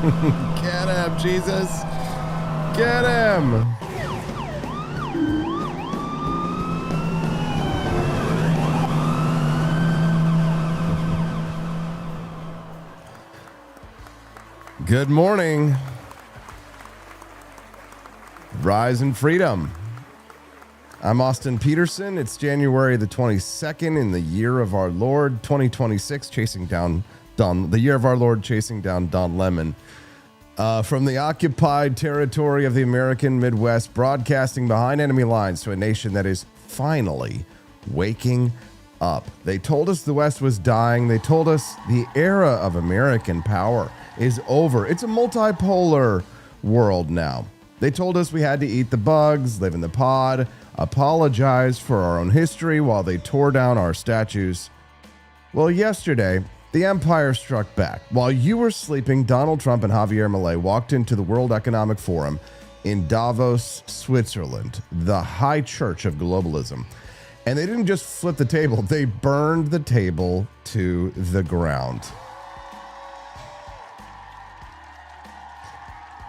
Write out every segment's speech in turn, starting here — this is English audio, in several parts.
Get him, Jesus. Get him. Good morning. Rise in freedom. I'm Austin Petersen. It's January the 22nd in the year of our Lord 2026, chasing down the year of our Lord, chasing down Don Lemon. From the occupied territory of the American Midwest, broadcasting behind enemy lines to a nation that is finally waking up. They told us the West was dying. They told us the era of American power is over. It's a multipolar world now. They told us we had to eat the bugs, live in the pod, apologize for our own history while they tore down our statues. Well, yesterday, the empire struck back. While you were sleeping, Donald Trump and Javier Milei walked into the World Economic Forum in Davos, Switzerland, the high church of globalism. And they didn't just flip the table, they burned the table to the ground.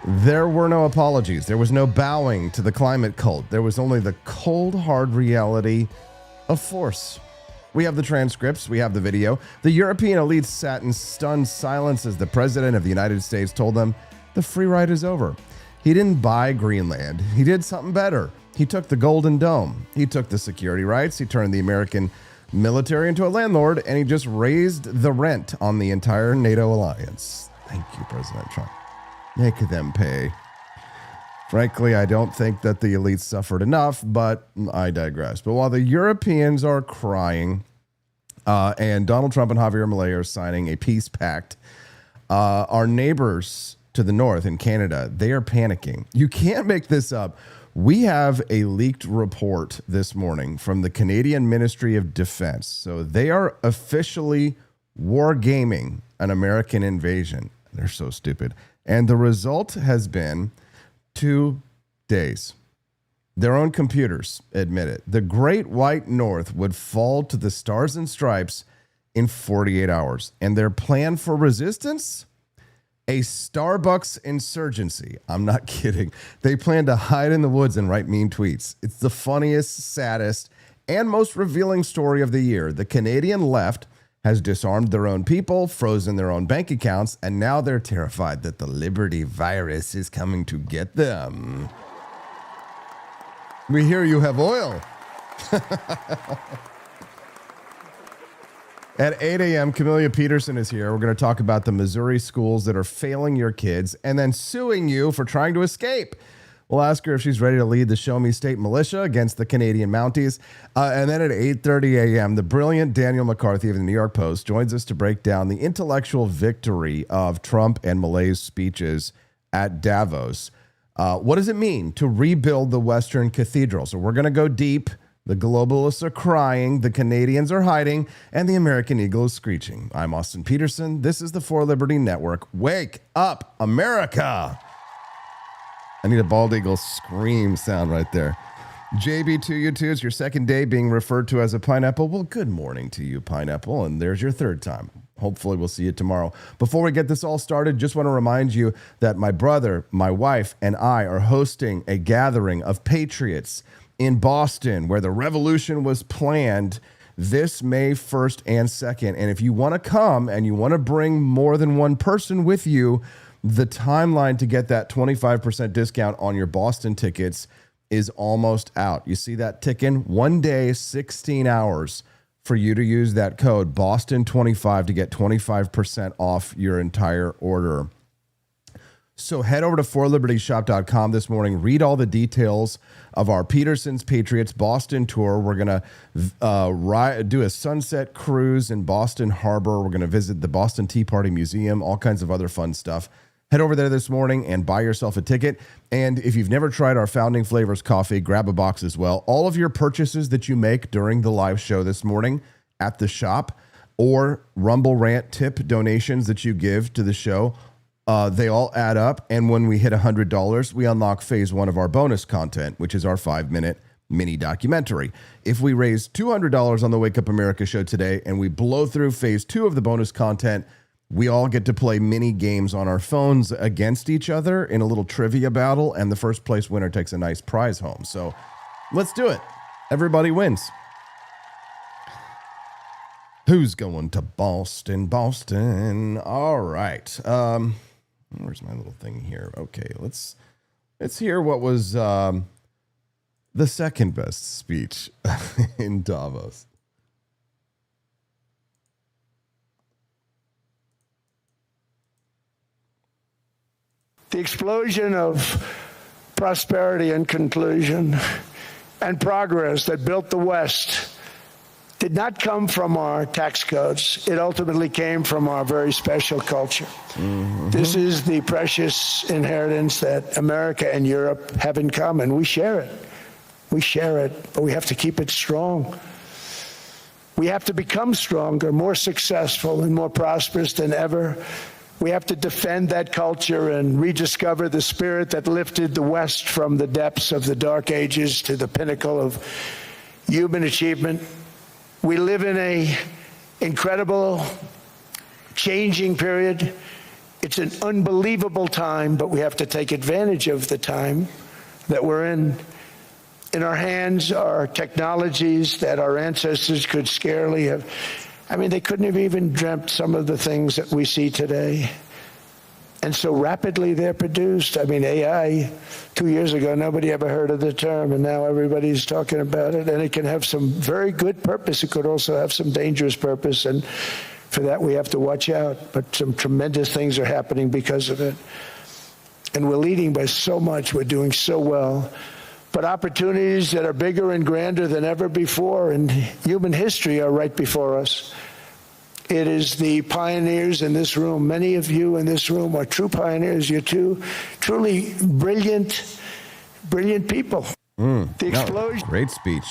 There were no apologies. There was no bowing to the climate cult. There was only the cold, hard reality of force. We have the transcripts. We have the video. The European elites sat in stunned silence as the president of the United States told them the free ride is over. He didn't buy Greenland. He did something better. He took the Golden Dome. He took the security rights. He turned the American military into a landlord, and he just raised the rent on the entire NATO alliance. Thank you, President Trump. Make them pay. Frankly, I don't think that the elites suffered enough, but I digress. But while the Europeans are crying and Donald Trump and Javier Milei are signing a peace pact, our neighbors to the north in Canada, they are panicking. You can't make this up. We have a leaked report this morning from the Canadian Ministry of Defense. So they are officially wargaming an American invasion. They're so stupid. And the result has been 2 days. Their own computers admit it. The Great White North would fall to the Stars and Stripes in 48 hours. And their plan for resistance? A Starbucks insurgency. I'm not kidding. They plan to hide in the woods and write mean tweets. It's the funniest, saddest, and most revealing story of the year. The Canadian left has disarmed their own people, frozen their own bank accounts, and now they're terrified that the Liberty virus is coming to get them. We hear you have oil. At 8 a.m., CAMELLIA Petersen is here. We're going to talk about the Missouri schools that are failing your kids and then suing you for trying to escape. We'll ask her if she's ready to lead the Show Me State militia against the Canadian Mounties. And then at 8:30 a.m., the brilliant Daniel McCarthy of the New York Post joins us to break down the intellectual victory of Trump and Milei's speeches at Davos. What does it mean to rebuild the Western Cathedral? So we're going to go deep. The globalists are crying, the Canadians are hiding, and the American eagle is screeching. I'm Austin Petersen. This is the For Liberty Network. Wake up, America! I need a bald eagle scream sound right there. JB2U2, it's your second day being referred to as a pineapple. Well, good morning to you, pineapple, and there's your third time. Hopefully we'll see you tomorrow. Before we get this all started, just want to remind you that my brother, my wife, and I are hosting a gathering of patriots in Boston where the revolution was planned this May 1st and 2nd. And if you want to come and you want to bring more than one person with you, the timeline to get that 25% discount on your Boston tickets is almost out. You see that ticking? 1 day, 16 hours for you to use that code BOSTON25 to get 25% off your entire order. So head over to forlibertyshop.com this morning. Read all the details of our Petersen's Patriots Boston tour. We're going to do a sunset cruise in Boston Harbor. We're going to visit the Boston Tea Party Museum, all kinds of other fun stuff. Head over there this morning and buy yourself a ticket. And if you've never tried our Founding Flavors coffee, grab a box as well. All of your purchases that you make during the live show this morning at the shop or Rumble Rant tip donations that you give to the show, they all add up. And when we hit $100, we unlock phase 1 of our bonus content, which is our 5-minute mini documentary. If we raise $200 on the Wake Up America show today and we blow through phase 2 of the bonus content, We all get to play mini games on our phones against each other in a little trivia battle, and the first place winner takes a nice prize home. So let's do it. Everybody wins. Who's going to Boston? Boston. All right. Where's my little thing here? Okay, let's hear what was the second best speech in Davos. The explosion of prosperity and conclusion and progress that built the West did not come from our tax codes. It ultimately came from our very special culture. Mm-hmm. This is the precious inheritance that America and Europe have in common. We share it. We share it, but we have to keep it strong. We have to become stronger, more successful, and more prosperous than ever. We have to defend that culture and rediscover the spirit that lifted the West from the depths of the Dark Ages to the pinnacle of human achievement. We live in an incredible, changing period. It's an unbelievable time, but we have to take advantage of the time that we're in. In our hands are technologies that our ancestors could scarcely have. They couldn't have even dreamt some of the things that we see today. And so rapidly they're produced. AI, 2 years ago, nobody ever heard of the term, and now everybody's talking about it. And it can have some very good purpose. It could also have some dangerous purpose, and for that we have to watch out. But some tremendous things are happening because of it. And we're leading by so much. We're doing so well. But opportunities that are bigger and grander than ever before in human history are right before us. It is the pioneers in this room. Many of you in this room are true pioneers. You're truly brilliant people. The explosion. Great speech.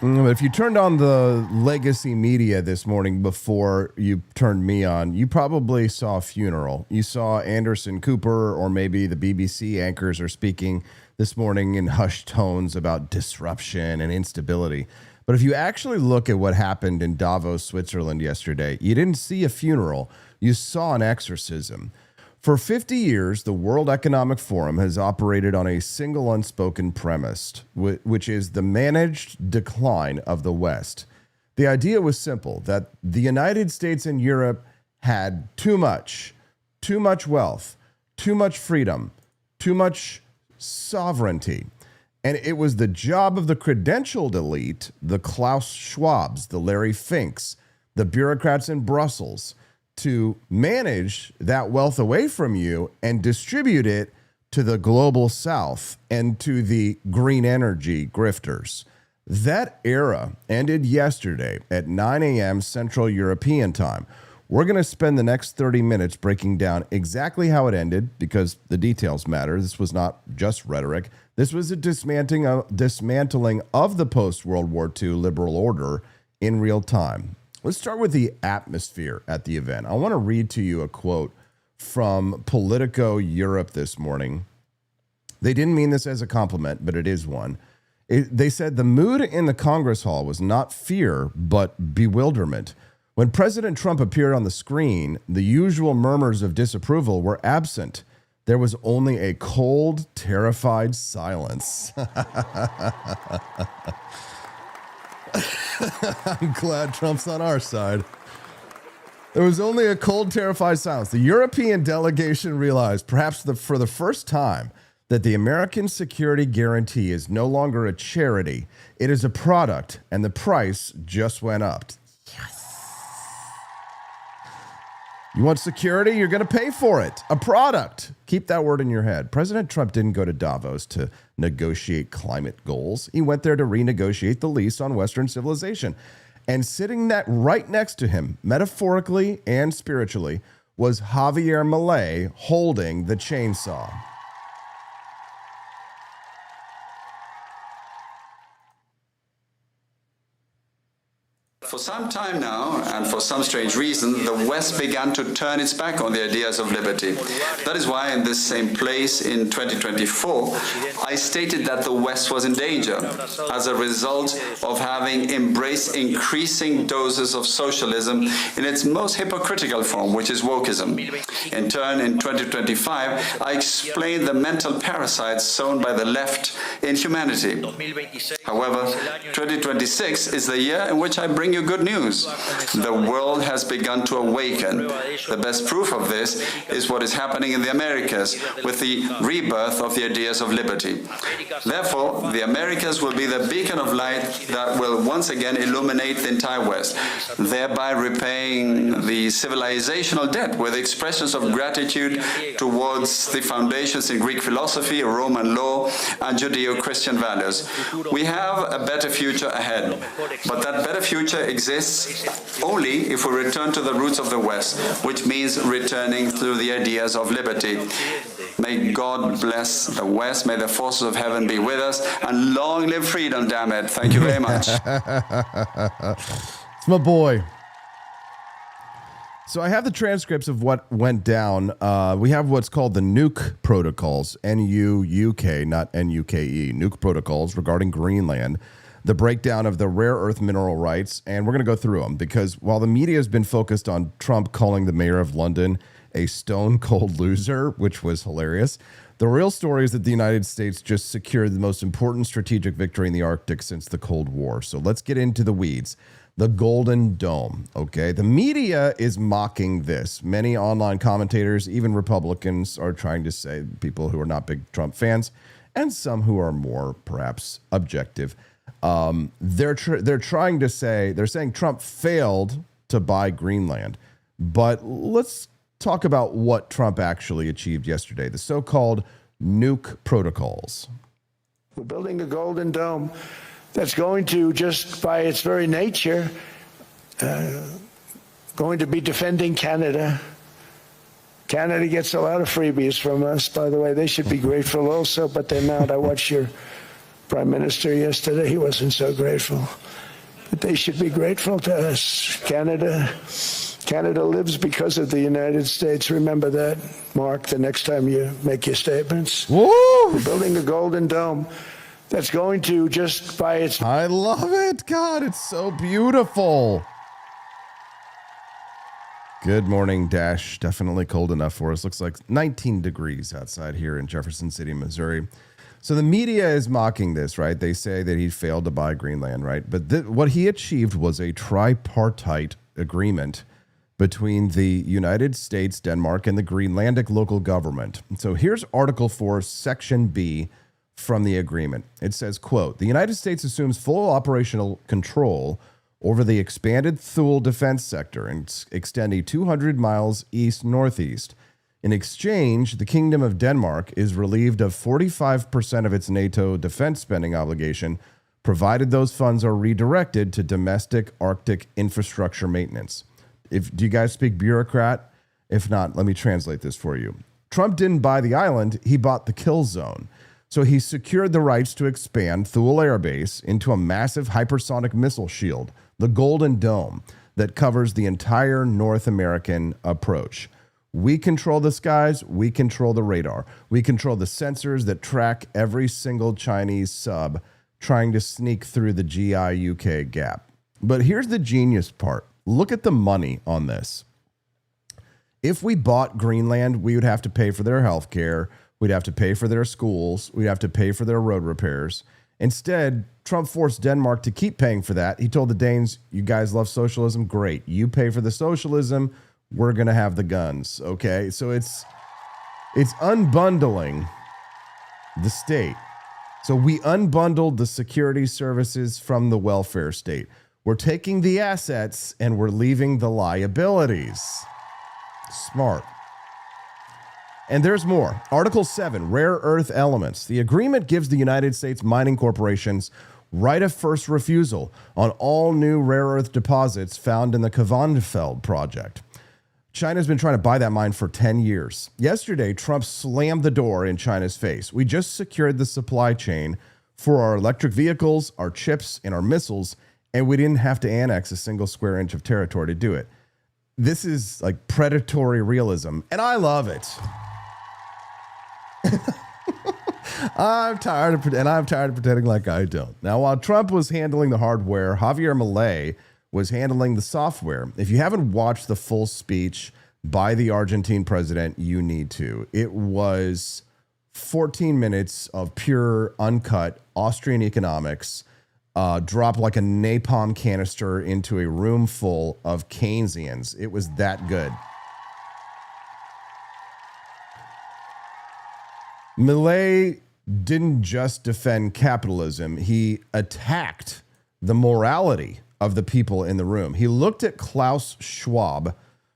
If you turned on the legacy media this morning before you turned me on, you probably saw a funeral. You saw Anderson Cooper, or maybe the BBC anchors are speaking this morning in hushed tones about disruption and instability. But if you actually look at what happened in Davos, Switzerland yesterday, you didn't see a funeral. You saw an exorcism. For 50 years, the World Economic Forum has operated on a single unspoken premise, which is the managed decline of the West. The idea was simple, that the United States and Europe had too much wealth, too much freedom, too much sovereignty. And it was the job of the credentialed elite, the Klaus Schwabs, the Larry Finks, the bureaucrats in Brussels, to manage that wealth away from you and distribute it to the global south and to the green energy grifters. That era ended yesterday at 9 a.m. Central European time. We're going to spend the next 30 minutes breaking down exactly how it ended, because the details matter. This was not just rhetoric. This was a dismantling of the post-World War II liberal order in real time. Let's start with the atmosphere at the event. I want to read to you a quote from Politico Europe this morning. They didn't mean this as a compliment, but it is one. They said the mood in the Congress Hall was not fear, but bewilderment. When President Trump appeared on the screen, the usual murmurs of disapproval were absent. There was only a cold, terrified silence. I'm glad Trump's on our side. There was only a cold, terrified silence. The European delegation realized, perhaps for the first time, that the American security guarantee is no longer a charity. It is a product, and the price just went up. Yes. You want security? You're going to pay for it. A product. Keep that word in your head. President Trump didn't go to Davos to negotiate climate goals. He went there to renegotiate the lease on Western civilization. And sitting right next to him, metaphorically and spiritually, was Javier Milei holding the chainsaw. For some time now, and for some strange reason, the West began to turn its back on the ideas of liberty. That is why in this same place in 2024, I stated that the West was in danger as a result of having embraced increasing doses of socialism in its most hypocritical form, which is wokeism. In turn, in 2025, I explained the mental parasites sown by the left in humanity. However, 2026 is the year in which I bring you good news. The world has begun to awaken. The best proof of this is what is happening in the Americas with the rebirth of the ideas of liberty. Therefore, the Americas will be the beacon of light that will once again illuminate the entire West, thereby repaying the civilizational debt with expressions of gratitude towards the foundations in Greek philosophy, Roman law, and Judeo-Christian values. We have a better future ahead, but that better future exists only if we return to the roots of the West, which means returning to the ideas of liberty. May God bless the West. May the forces of heaven be with us. And long live freedom, damn it. Thank you very much. It's my boy. So I have the transcripts of what went down. We have what's called the Nuuk Protocols, N-U-U-K, not N-U-K-E, Nuuk Protocols regarding Greenland, the breakdown of the rare earth mineral rights, and we're going to go through them because while the media has been focused on Trump calling the mayor of London a stone-cold loser, which was hilarious, the real story is that the United States just secured the most important strategic victory in the Arctic since the Cold War. So let's get into the weeds. The Golden Dome, okay? The media is mocking this. Many online commentators, even Republicans, are trying to say, people who are not big Trump fans, and some who are more, perhaps, objective. They're trying to say, they're saying Trump failed to buy Greenland. But let's talk about what Trump actually achieved yesterday, the so-called Nuuk Protocols. We're building a Golden Dome that's going to, just by its very nature, going to be defending Canada. Canada gets a lot of freebies from us, by the way. They should be grateful also, but they're not. I watched your Prime Minister yesterday. He wasn't so grateful. But they should be grateful to us. Canada lives because of the United States. Remember that, Mark, the next time you make your statements. Woo! We're building a Golden Dome that's going to, just by its... I love it. God, it's so beautiful. Good morning, Dash. Definitely cold enough for us. Looks like 19 degrees outside here in Jefferson City, Missouri. So the media is mocking this, right? They say that he failed to buy Greenland, right? But what he achieved was a tripartite agreement between the United States, Denmark, and the Greenlandic local government. So here's Article 4, Section B from the agreement. It says, quote, the United States assumes full operational control over the expanded Thule defense sector and extending 200 miles east-northeast. In exchange, the Kingdom of Denmark is relieved of 45% of its NATO defense spending obligation, provided those funds are redirected to domestic Arctic infrastructure maintenance. Do you guys speak bureaucrat? If not, let me translate this for you. Trump didn't buy the island, he bought the kill zone. So he secured the rights to expand Thule Air Base into a massive hypersonic missile shield, the Golden Dome, that covers the entire North American approach. We control the skies, we control the radar. We control the sensors that track every single Chinese sub trying to sneak through the GI-UK gap. But here's the genius part. Look at the money on this. If we bought Greenland, we would have to pay for their health care. We'd have to pay for their schools. We'd have to pay for their road repairs. Instead, Trump forced Denmark to keep paying for that. He told the Danes, you guys love socialism? Great. You pay for the socialism. We're going to have the guns. Okay. So it's unbundling the state. So we unbundled the security services from the welfare state. We're taking the assets and we're leaving the liabilities. Smart. And there's more. Article 7, rare earth elements. The agreement gives the United States mining corporations right of first refusal on all new rare earth deposits found in the Kvanefjeld project. China's been trying to buy that mine for 10 years. Yesterday, Trump slammed the door in China's face. We just secured the supply chain for our electric vehicles, our chips, and our missiles, and we didn't have to annex a single square inch of territory to do it. This is like predatory realism, and I love it. I'm tired of pretending like I don't. Now, while Trump was handling the hardware, Javier Milei was handling the software. If you haven't watched the full speech by the Argentine president, you need to. It was 14 minutes of pure, uncut Austrian economics, dropped like a napalm canister into a room full of Keynesians. It was that good. Milei didn't just defend capitalism. He attacked the morality of the people in the room. He looked at Klaus Schwab,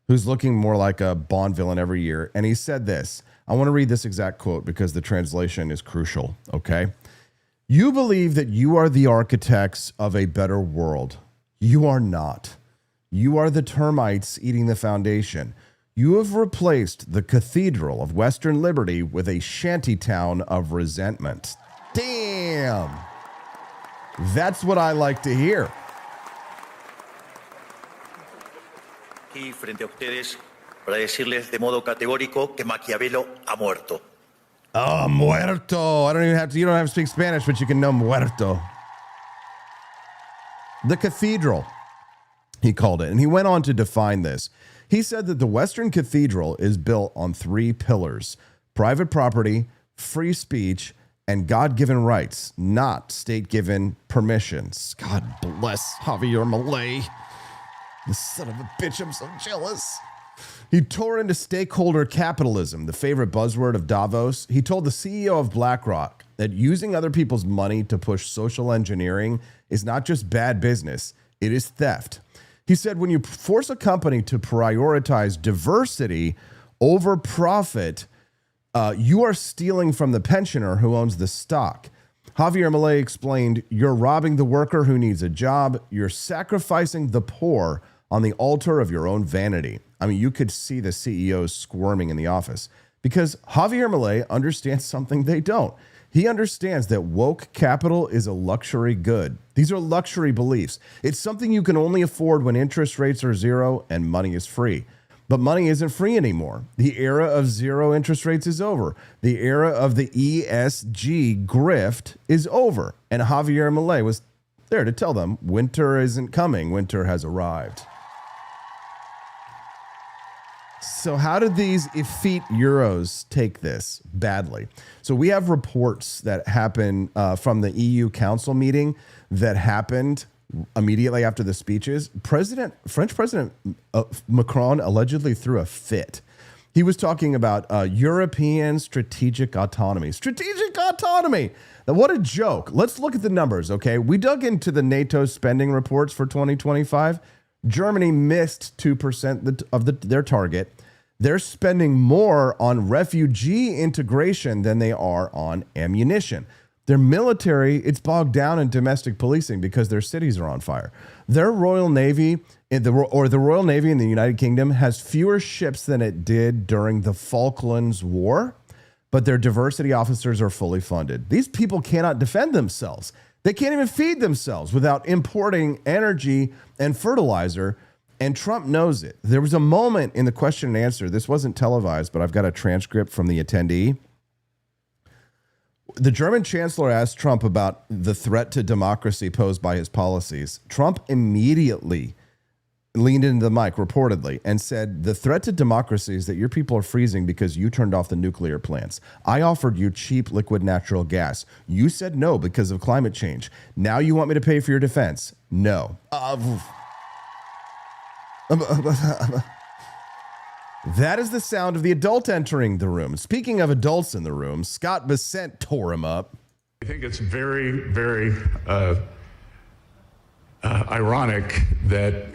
who's looking more like a Bond villain every year, and he said this. I want to read this exact quote because the translation is crucial, okay? You believe that you are the architects of a better world. You are not. You are the termites eating the foundation. You have replaced the cathedral of Western liberty with a shantytown of resentment. Damn. That's what I like to hear. Aquí frente a ustedes para decirles de modo categórico que Maquiavelo ha muerto. Oh, muerto. You don't have to speak Spanish, but you can know muerto. The cathedral, he called it. And he went on to define this. He said that the Western Cathedral is built on 3 pillars: private property, free speech, and God-given rights, not state-given permissions. God bless Javier Milei. The son of a bitch, I'm so jealous. He tore into stakeholder capitalism, the favorite buzzword of Davos. He told the CEO of BlackRock that using other people's money to push social engineering is not just bad business, it is theft. He said when you force a company to prioritize diversity over profit, you are stealing from the pensioner who owns the stock. Javier Milei explained, you're robbing the worker who needs a job. You're sacrificing the poor on the altar of your own vanity. I mean, you could see the CEOs squirming in the office because Javier Milei understands something they don't. He understands that woke capital is a luxury good. These are luxury beliefs. It's something you can only afford when interest rates are zero and money is free. But money isn't free anymore. The era of zero interest rates is over. The era of the ESG grift is over. And Javier Milei was there to tell them winter isn't coming. Winter has arrived. So how did these effete Euros take this? Badly. So we have reports that happen from the EU Council meeting that happened immediately after the speeches. French President Macron allegedly threw a fit. He was talking about European strategic autonomy. Strategic autonomy! Now, what a joke. Let's look at the numbers, okay? We dug into the NATO spending reports for 2025. Germany missed 2% of their target. They're spending more on refugee integration than they are on ammunition. Their military, it's bogged down in domestic policing because their cities are on fire. Their Royal Navy, the Royal Navy in the United Kingdom has fewer ships than it did during the Falklands War, but their diversity officers are fully funded. These people cannot defend themselves. They can't even feed themselves without importing energy and fertilizer, and Trump knows it. There was a moment in the question and answer, this wasn't televised, but I've got a transcript from the attendee. The German chancellor asked Trump about the threat to democracy posed by his policies. Trump immediately leaned into the mic, reportedly, and said, the threat to democracy is that your people are freezing because you turned off the nuclear plants. I offered you cheap liquid natural gas. You said no because of climate change. Now you want me to pay for your defense? No. That is the sound of the adult entering the room. Speaking of adults in the room, Scott Bessent tore him up. I think it's very, very ironic that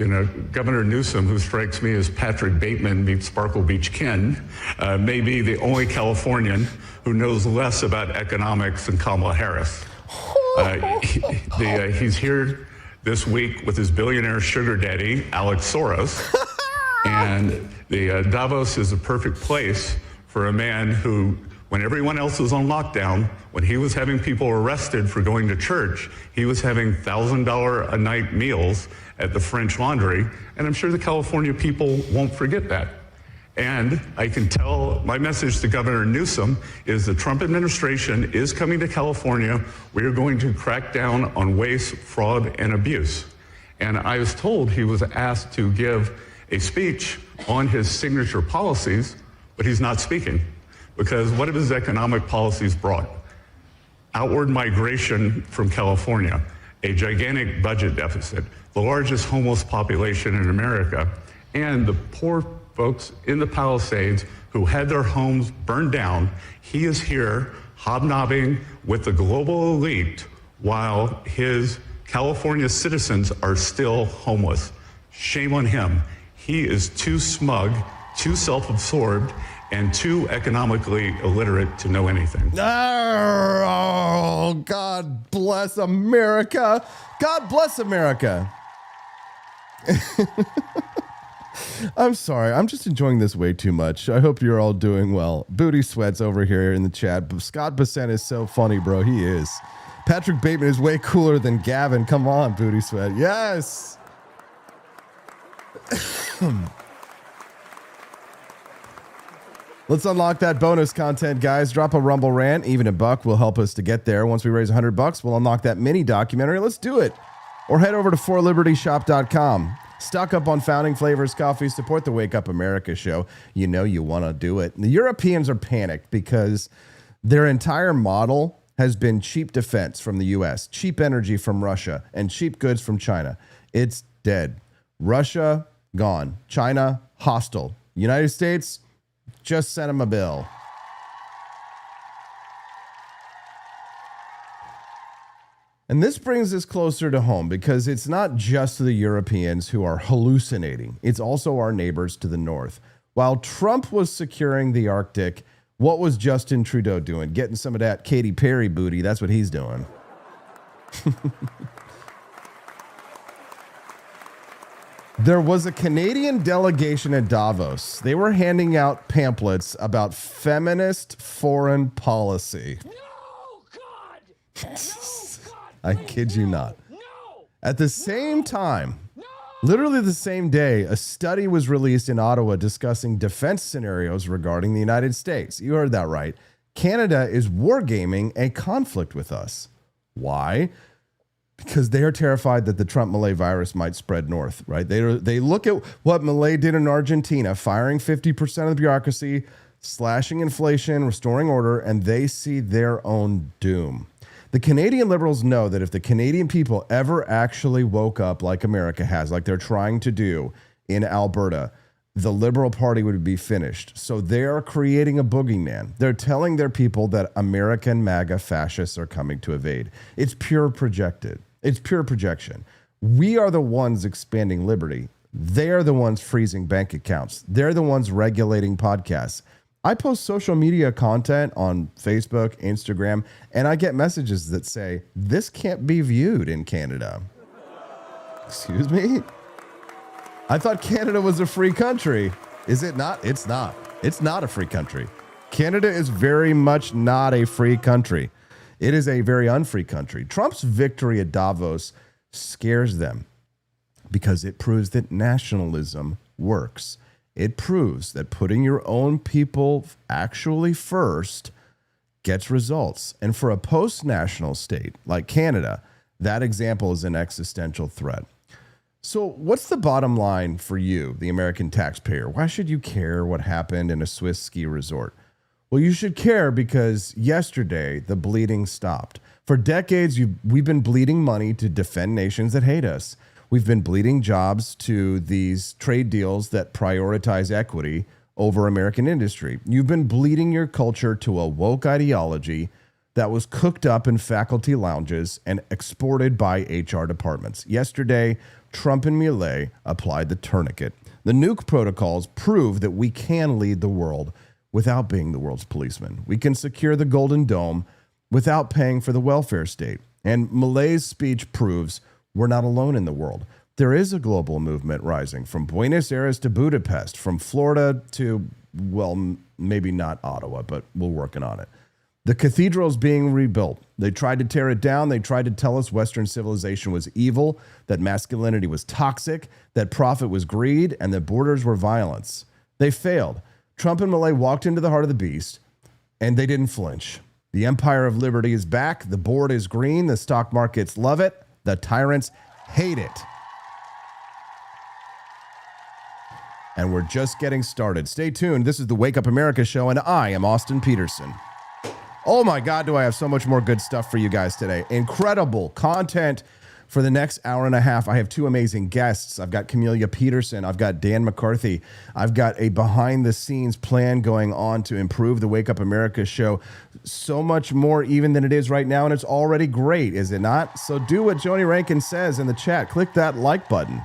Governor Newsom, who strikes me as Patrick Bateman meets Sparkle Beach Ken, may be the only Californian who knows less about economics than Kamala Harris. He's here this week with his billionaire sugar daddy, Alex Soros. And the Davos is a perfect place for a man who When everyone else was on lockdown, when he was having people arrested for going to church, he was having $1,000 a night meals at the French Laundry, and I'm sure the California people won't forget that. And I can tell my message to Governor Newsom is the Trump administration is coming to California. We are going to crack down on waste, fraud, and abuse. And I was told he was asked to give a speech on his signature policies, but he's not speaking because what have his economic policies brought? Outward migration from California, a gigantic budget deficit, the largest homeless population in America, and the poor folks in the Palisades who had their homes burned down. He is here hobnobbing with the global elite while his California citizens are still homeless. Shame on him. He is too smug, too self-absorbed, and too economically illiterate to know anything. Oh, God bless America. God bless America. I'm sorry. I'm just enjoying this way too much. I hope you're all doing well. Booty Sweats over here in the chat. Scott Bassett is so funny, bro. He is. Patrick Bateman is way cooler than Gavin. Come on, Booty Sweat. Yes. Let's unlock that bonus content, guys. Drop a Rumble rant. Even $1 will help us to get there. Once we raise $100, we'll unlock that mini documentary. Let's do it. Or head over to forlibertyshop.com. Stock up on Founding Flavors coffee. Support the Wake Up America show. You know you want to do it. The Europeans are panicked because their entire model has been cheap defense from the U.S., cheap energy from Russia, and cheap goods from China. It's dead. Russia, gone. China, hostile. United States, just sent them a bill. And this brings us closer to home because it's not just the Europeans who are hallucinating. It's also our neighbors to the north. While Trump was securing the Arctic, what was Justin Trudeau doing? Getting some of that Katy Perry booty. That's what he's doing. There was a Canadian delegation at Davos. They were handing out pamphlets about feminist foreign policy. No, God! No, God! I kid you not. No! At the same time, literally the same day, a study was released in Ottawa discussing defense scenarios regarding the United States. You heard that right. Canada is wargaming a conflict with us. Why? Because they are terrified that the Trump-Milei virus might spread north, right? They look at what Milei did in Argentina, firing 50% of the bureaucracy, slashing inflation, restoring order, and they see their own doom. The Canadian Liberals know that if the Canadian people ever actually woke up like America has, like they're trying to do in Alberta, the Liberal Party would be finished. So they're creating a boogeyman. They're telling their people that American MAGA fascists are coming to invade. It's pure projected. It's pure projection. We are the ones expanding liberty. They're the ones freezing bank accounts. They're the ones regulating podcasts. I post social media content on Facebook, Instagram, and I get messages that say, this can't be viewed in Canada. Excuse me? I thought Canada was a free country. Is it not? It's not. It's not a free country. Canada is very much not a free country. It is a very unfree country. Trump's victory at Davos scares them because it proves that nationalism works. It proves that putting your own people actually first gets results. And for a post-national state like Canada, that example is an existential threat. So what's the bottom line for you, the American taxpayer? Why should you care what happened in a Swiss ski resort? Well, you should care because yesterday the bleeding stopped. For decades, we've been bleeding money to defend nations that hate us. We've been bleeding jobs to these trade deals that prioritize equity over American industry. You've been bleeding your culture to a woke ideology that was cooked up in faculty lounges and exported by HR departments. Yesterday, Trump and Milei applied the tourniquet. The Nuuk Protocols prove that we can lead the world without being the world's policeman. We can secure the Golden Dome without paying for the welfare state. And Milei's speech proves we're not alone in the world. There is a global movement rising from Buenos Aires to Budapest, from Florida to well, maybe not Ottawa, but we're working on it. The cathedral is being rebuilt. They tried to tear it down. They tried to tell us Western civilization was evil, that masculinity was toxic, that profit was greed, and that borders were violence. They failed. Trump and Milei walked into the heart of the beast, and they didn't flinch. The empire of liberty is back. The board is green. The stock markets love it. The tyrants hate it. And we're just getting started. Stay tuned. This is the Wake Up America show, and I am Austin Petersen. Oh my God, do I have so much more good stuff for you guys today. Incredible content for the next hour and a half. I have two amazing guests. I've got CAMELLIA Petersen. I've got Dan McCarthy. I've got a behind-the-scenes plan going on to improve the Wake Up America show so much more even than it is right now, and it's already great, is it not? So do what Joni Rankin says in the chat. Click that like button.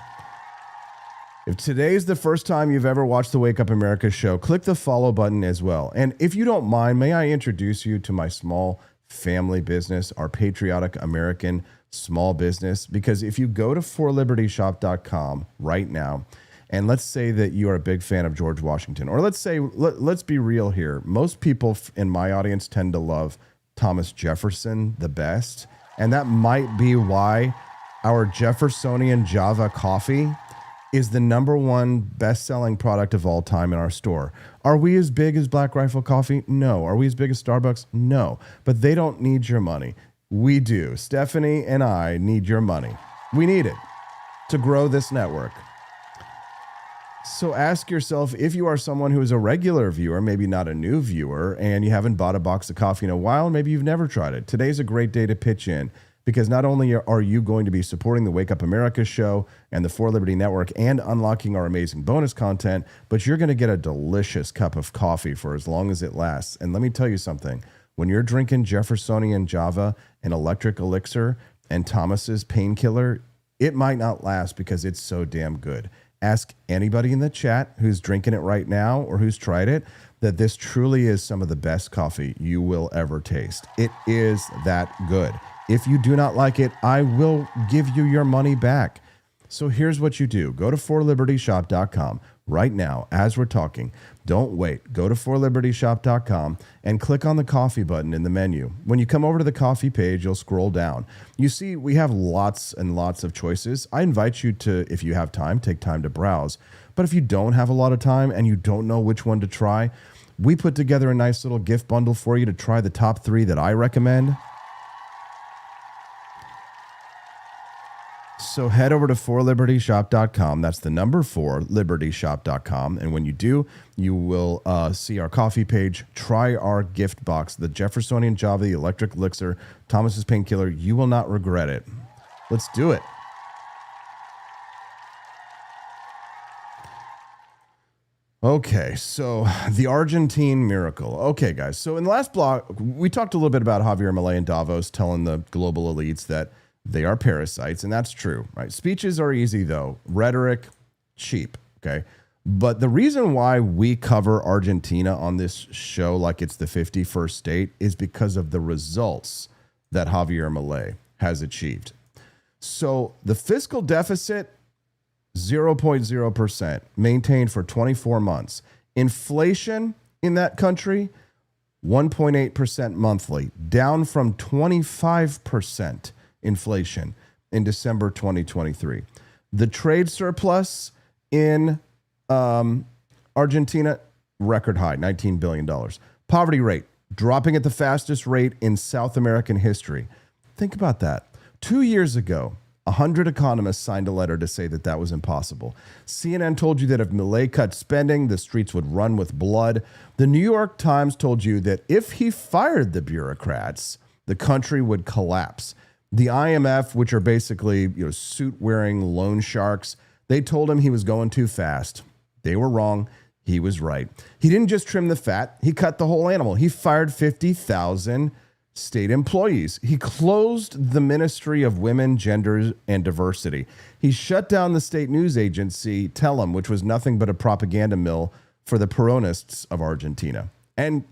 If today's the first time you've ever watched the Wake Up America show, click the follow button as well. And if you don't mind, may I introduce you to my small family business, our patriotic American small business? Because if you go to forlibertyshop.com right now, and let's say that you are a big fan of George Washington, or let's say, let's be real here. Most people in my audience tend to love Thomas Jefferson the best. And that might be why our Jeffersonian Java coffee is the #1 best-selling product of all time in our store. Are we as big as Black Rifle Coffee? No. Are we as big as Starbucks? No. But they don't need your money. We do. Stephanie and I need your money. We need it to grow this network. So ask yourself, if you are someone who is a regular viewer, maybe not a new viewer, and you haven't bought a box of coffee in a while, maybe you've never tried it. Today's a great day to pitch in. Because not only are you going to be supporting the Wake Up America show and the For Liberty Network and unlocking our amazing bonus content, but you're going to get a delicious cup of coffee for as long as it lasts. And let me tell you something. When you're drinking Jeffersonian Java and Electric Elixir and Thomas's Painkiller, it might not last because it's so damn good. Ask anybody in the chat who's drinking it right now or who's tried it that this truly is some of the best coffee you will ever taste. It is that good. If you do not like it, I will give you your money back. So here's what you do. Go to forlibertyshop.com right now as we're talking. Don't wait. Go to forlibertyshop.com and click on the coffee button in the menu. When you come over to the coffee page, you'll scroll down. You see, we have lots and lots of choices. I invite you to, if you have time, take time to browse. But if you don't have a lot of time and you don't know which one to try, we put together a nice little gift bundle for you to try the top 3 that I recommend. So head over to forlibertyshop.com. That's the number 4, libertyshop.com. And when you do, you will see our coffee page. Try our gift box, the Jeffersonian Java, the Electric Elixir, Thomas's Painkiller. You will not regret it. Let's do it. Okay, so the Argentine miracle. Okay, guys. So in the last blog, we talked a little bit about Javier Milei and Davos telling the global elites that they are parasites, and that's true, right? Speeches are easy, though. Rhetoric, cheap, okay? But the reason why we cover Argentina on this show like it's the 51st state is because of the results that Javier Milei has achieved. So the fiscal deficit, 0.0%, maintained for 24 months. Inflation in that country, 1.8% monthly, down from 25% inflation in December 2023. The trade surplus in Argentina, record high, $19 billion. Poverty rate, dropping at the fastest rate in South American history. Think about that. 2 years ago, 100 economists signed a letter to say that that was impossible. CNN told you that if Milei cut spending, the streets would run with blood. The New York Times told you that if he fired the bureaucrats, the country would collapse. The IMF, which are basically suit-wearing loan sharks, they told him he was going too fast. They were wrong. He was right. He didn't just trim the fat. He cut the whole animal. He fired 50,000 state employees. He closed the Ministry of Women, Gender, and Diversity. He shut down the state news agency, Telem, which was nothing but a propaganda mill for the Peronists of Argentina. And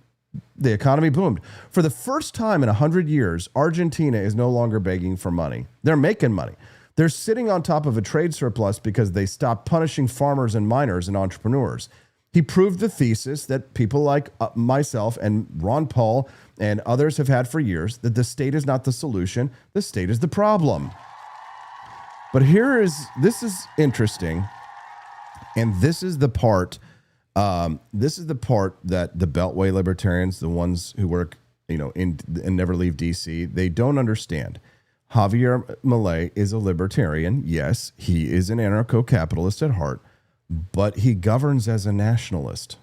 the economy boomed. For the first time in 100 years, Argentina is no longer begging for money. They're making money. They're sitting on top of a trade surplus because they stopped punishing farmers and miners and entrepreneurs. He proved the thesis that people like myself and Ron Paul and others have had for years, that the state is not the solution, the state is the problem. But this is interesting, and this is the part that the Beltway libertarians, the ones who work, and never leave DC, they don't understand. Javier Milei is a libertarian. Yes, he is an anarcho-capitalist at heart, but he governs as a nationalist.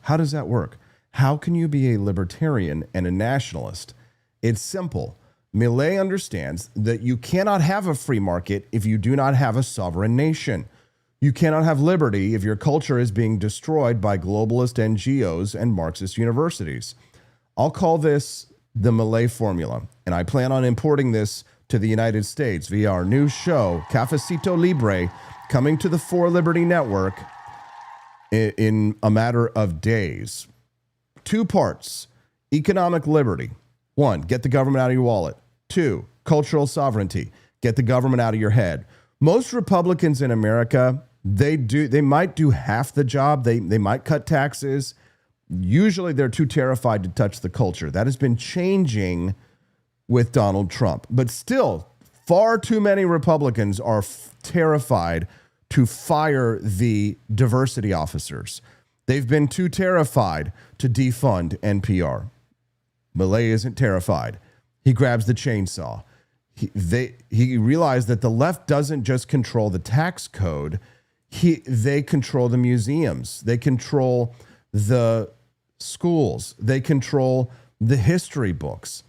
How does that work? How can you be a libertarian and a nationalist? It's simple. Milei understands that you cannot have a free market if you do not have a sovereign nation. You cannot have liberty if your culture is being destroyed by globalist NGOs and Marxist universities. I'll call this the Milei formula, and I plan on importing this to the United States via our new show, Cafecito Libre, coming to the For Liberty Network in a matter of days. 2 parts: economic liberty. 1, get the government out of your wallet. 2, cultural sovereignty. Get the government out of your head. Most Republicans in America, they might do half the job. They might cut taxes. Usually they're too terrified to touch the culture. That has been changing with Donald Trump. But still, far too many Republicans are terrified to fire the diversity officers. They've been too terrified to defund NPR. Milei isn't terrified. He grabs the chainsaw. He realized that the left doesn't just control the tax code. They control the museums. They control the schools. They control the history books.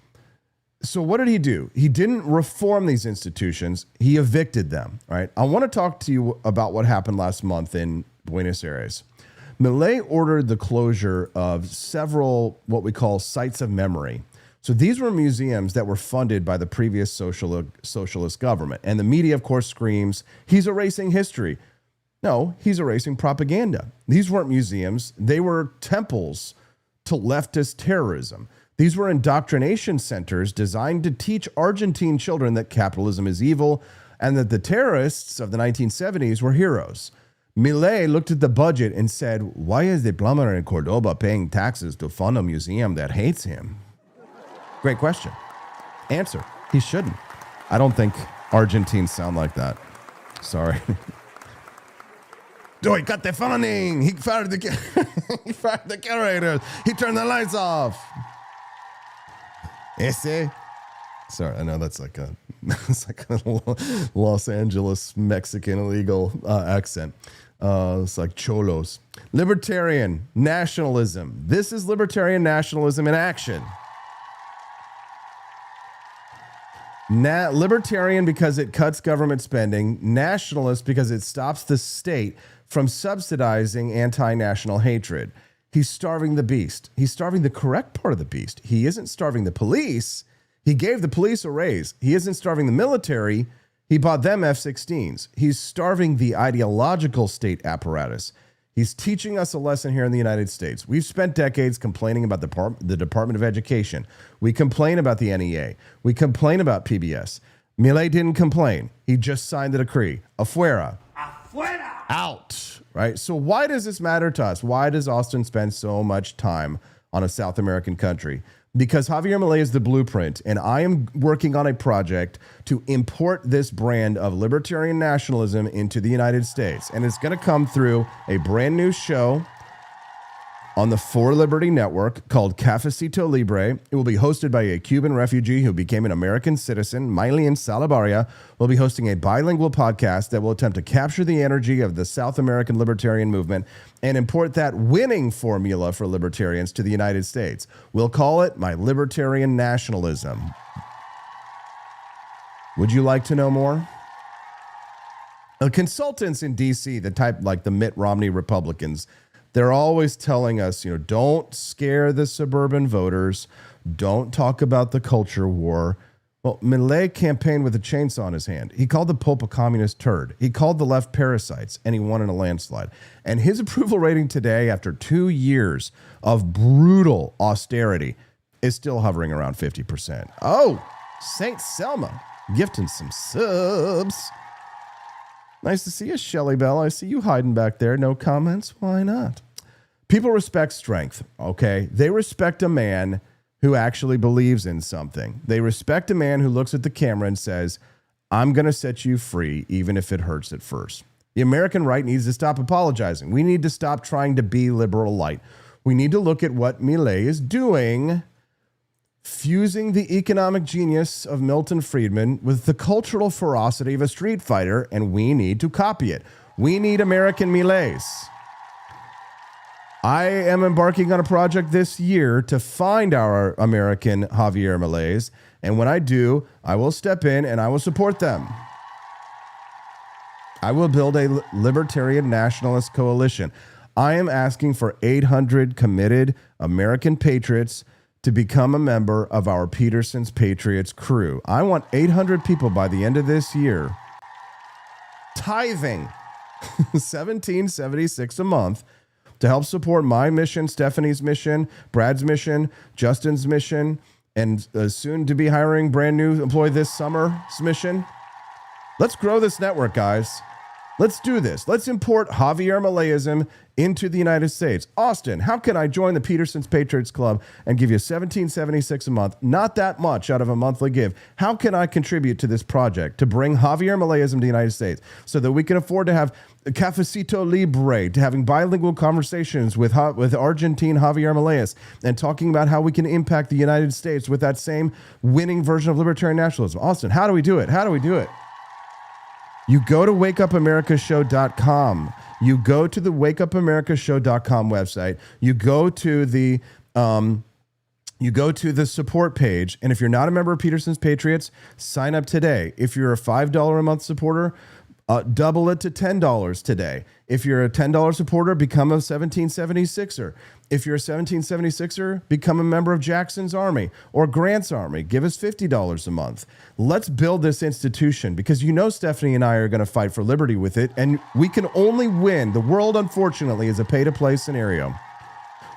So what did he do? He didn't reform these institutions. He evicted them, right? I want to talk to you about what happened last month in Buenos Aires. Milei ordered the closure of several what we call sites of memory. So these were museums that were funded by the previous socialist government. And the media, of course, screams, he's erasing history. No, he's erasing propaganda. These weren't museums. They were temples to leftist terrorism. These were indoctrination centers designed to teach Argentine children that capitalism is evil and that the terrorists of the 1970s were heroes. Milei looked at the budget and said, why is the plumber in Cordoba paying taxes to fund a museum that hates him? Great question. Answer, he shouldn't. I don't think Argentines sound like that. Sorry. Oh, he cut the funding. He fired he fired the curators. He turned the lights off. Ese. Sorry, I know that's like a Los Angeles Mexican illegal accent. It's like cholos. Libertarian nationalism. This is libertarian nationalism in action. Libertarian because it cuts government spending. Nationalist because it stops the state from subsidizing anti-national hatred. He's starving the beast. He's starving the correct part of the beast. He isn't starving the police. He gave the police a raise. He isn't starving the military. He bought them F-16s. He's starving the ideological state apparatus. He's teaching us a lesson here in the United States. We've spent decades complaining about the Department of Education. We complain about the NEA. We complain about PBS. Milei didn't complain. He just signed the decree. Afuera. Afuera. Out. Right? So why does this matter to us? Why does Austin spend so much time on a South American country? Because Javier Milei is the blueprint, and I am working on a project to import this brand of libertarian nationalism into the United States. And it's going to come through a brand new show on the For Liberty Network called Cafecito Libre. It will be hosted by a Cuban refugee who became an American citizen. Maylin Salabarria will be hosting a bilingual podcast that will attempt to capture the energy of the South American libertarian movement and import that winning formula for libertarians to the United States. We'll call it My Libertarian Nationalism. Would you like to know more? The consultants in D.C., the type like the Mitt Romney Republicans, they're always telling us, don't scare the suburban voters. Don't talk about the culture war. Well, Milei campaigned with a chainsaw in his hand. He called the Pope a communist turd. He called the left parasites, and he won in a landslide. And his approval rating today, after 2 years of brutal austerity, is still hovering around 50%. Oh, St. Selma gifting some subs. Nice to see you, Shelly Bell. I see you hiding back there. No comments? Why not? People respect strength, okay? They respect a man who actually believes in something. They respect a man who looks at the camera and says, I'm going to set you free, even if it hurts at first. The American right needs to stop apologizing. We need to stop trying to be liberal light. We need to look at what Milei is doing, fusing the economic genius of Milton Friedman with the cultural ferocity of a street fighter, and we need to copy it. We need American Mileis. I am embarking on a project this year to find our American Javier Mileis, and when I do, I will step in and I will support them. I will build a libertarian nationalist coalition. I am asking for 800 committed American patriots to become a member of our Peterson's Patriots crew. I want 800 people by the end of this year tithing $17.76 a month to help support my mission, Stephanie's mission, Brad's mission, Justin's mission, and soon to be hiring brand new employee this summer's mission. Let's grow this network, guys. Let's do this. Let's import Javier Mileism into the United States. Austin, how can I join the Peterson's Patriots Club and give you $17.76 a month? Not that much out of a monthly give. How can I contribute to this project to bring Javier Mileism to the United States so that we can afford to have Cafecito Libre, to having bilingual conversations with Argentine Javier Milei and talking about how we can impact the United States with that same winning version of libertarian nationalism? Austin, how do we do it? How do we do it? You go to wakeupamericashow.com. You go to the wakeupamericashow.com website. You go to the support page, and if you're not a member of Peterson's Patriots, sign up today. If you're a $5 a month supporter, double it to $10 today. If you're a $10 supporter, become a 1776er. If you're a 1776er, become a member of Jackson's Army or Grant's Army. Give us $50 a month. Let's build this institution, because you know Stephanie and I are going to fight for liberty with it, and we can only win. The world, unfortunately, is a pay-to-play scenario.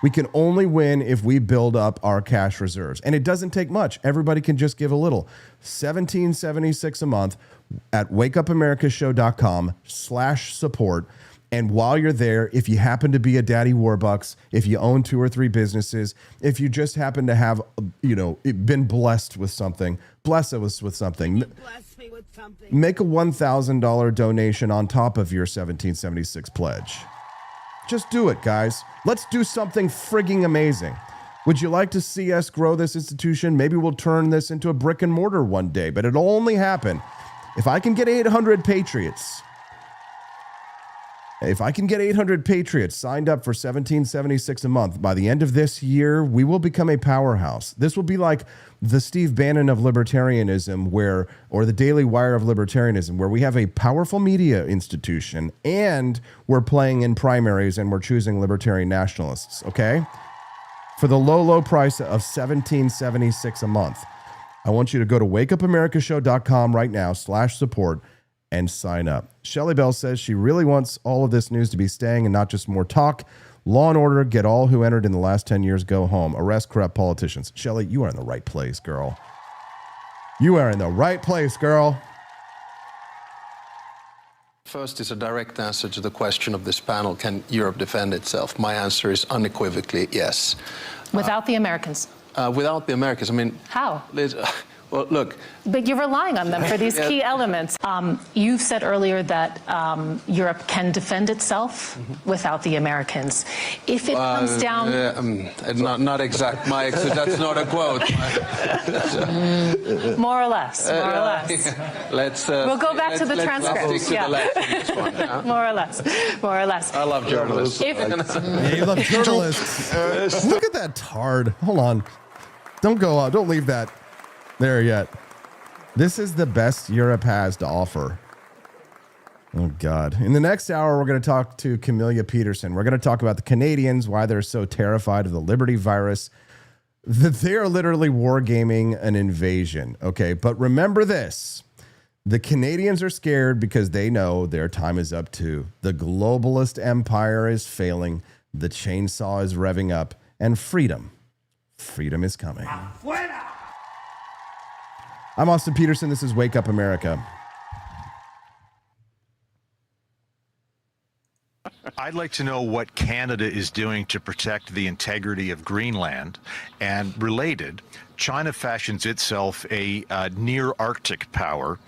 We can only win if we build up our cash reserves. And it doesn't take much. Everybody can just give a little. $17.76 a month at wakeupamericashow.com/support. And while you're there, if you happen to be a Daddy Warbucks, if you own 2 or 3 businesses, if you just happen to have, been blessed with something, bless us with something. Bless me with something. Make a $1,000 donation on top of your 1776 pledge. Just do it, guys. Let's do something frigging amazing. Would you like to see us grow this institution? Maybe we'll turn this into a brick and mortar one day, but it'll only happen if I can get 800 patriots. If I can get 800 patriots signed up for $17.76 a month, by the end of this year, we will become a powerhouse. This will be like the Steve Bannon of libertarianism, or the Daily Wire of libertarianism, where we have a powerful media institution and we're playing in primaries and we're choosing libertarian nationalists, okay? For the low, low price of $17.76 a month. I want you to go to wakeupamericashow.com right now /support and sign up. Shelley Bell says she really wants all of this news to be staying and not just more talk. Law and order, get all who entered in the last 10 years go home. Arrest corrupt politicians. Shelley, you are in the right place, girl. You are in the right place, girl. First is a direct answer to the question of this panel. Can Europe defend itself? My answer is unequivocally yes. Without the Americans? Without the Americans, I mean... How? Liz, well, look... But you're relying on them for these key elements. You've said earlier that Europe can defend itself without the Americans. If it comes down... not exact, Mike, so that's not a quote. More or less, more or less. We'll go back to the transcript. Stick to the left on this one, huh? More or less, more or less. I love journalists. Yeah, you love journalists. Look at that tard. Hold on. Don't go out. Don't leave that there yet. This is the best Europe has to offer. Oh, God. In the next hour, we're going to talk to CAMELLIA Petersen. We're going to talk about the Canadians, why they're so terrified of the Liberty virus, that they are literally wargaming an invasion. Okay, but remember this. The Canadians are scared because they know their time is up too. The globalist empire is failing. The chainsaw is revving up. And freedom is coming. I'm Austin Petersen. This is Wake Up America. I'd like to know what Canada is doing to protect the integrity of Greenland. And related, China fashions itself a near Arctic power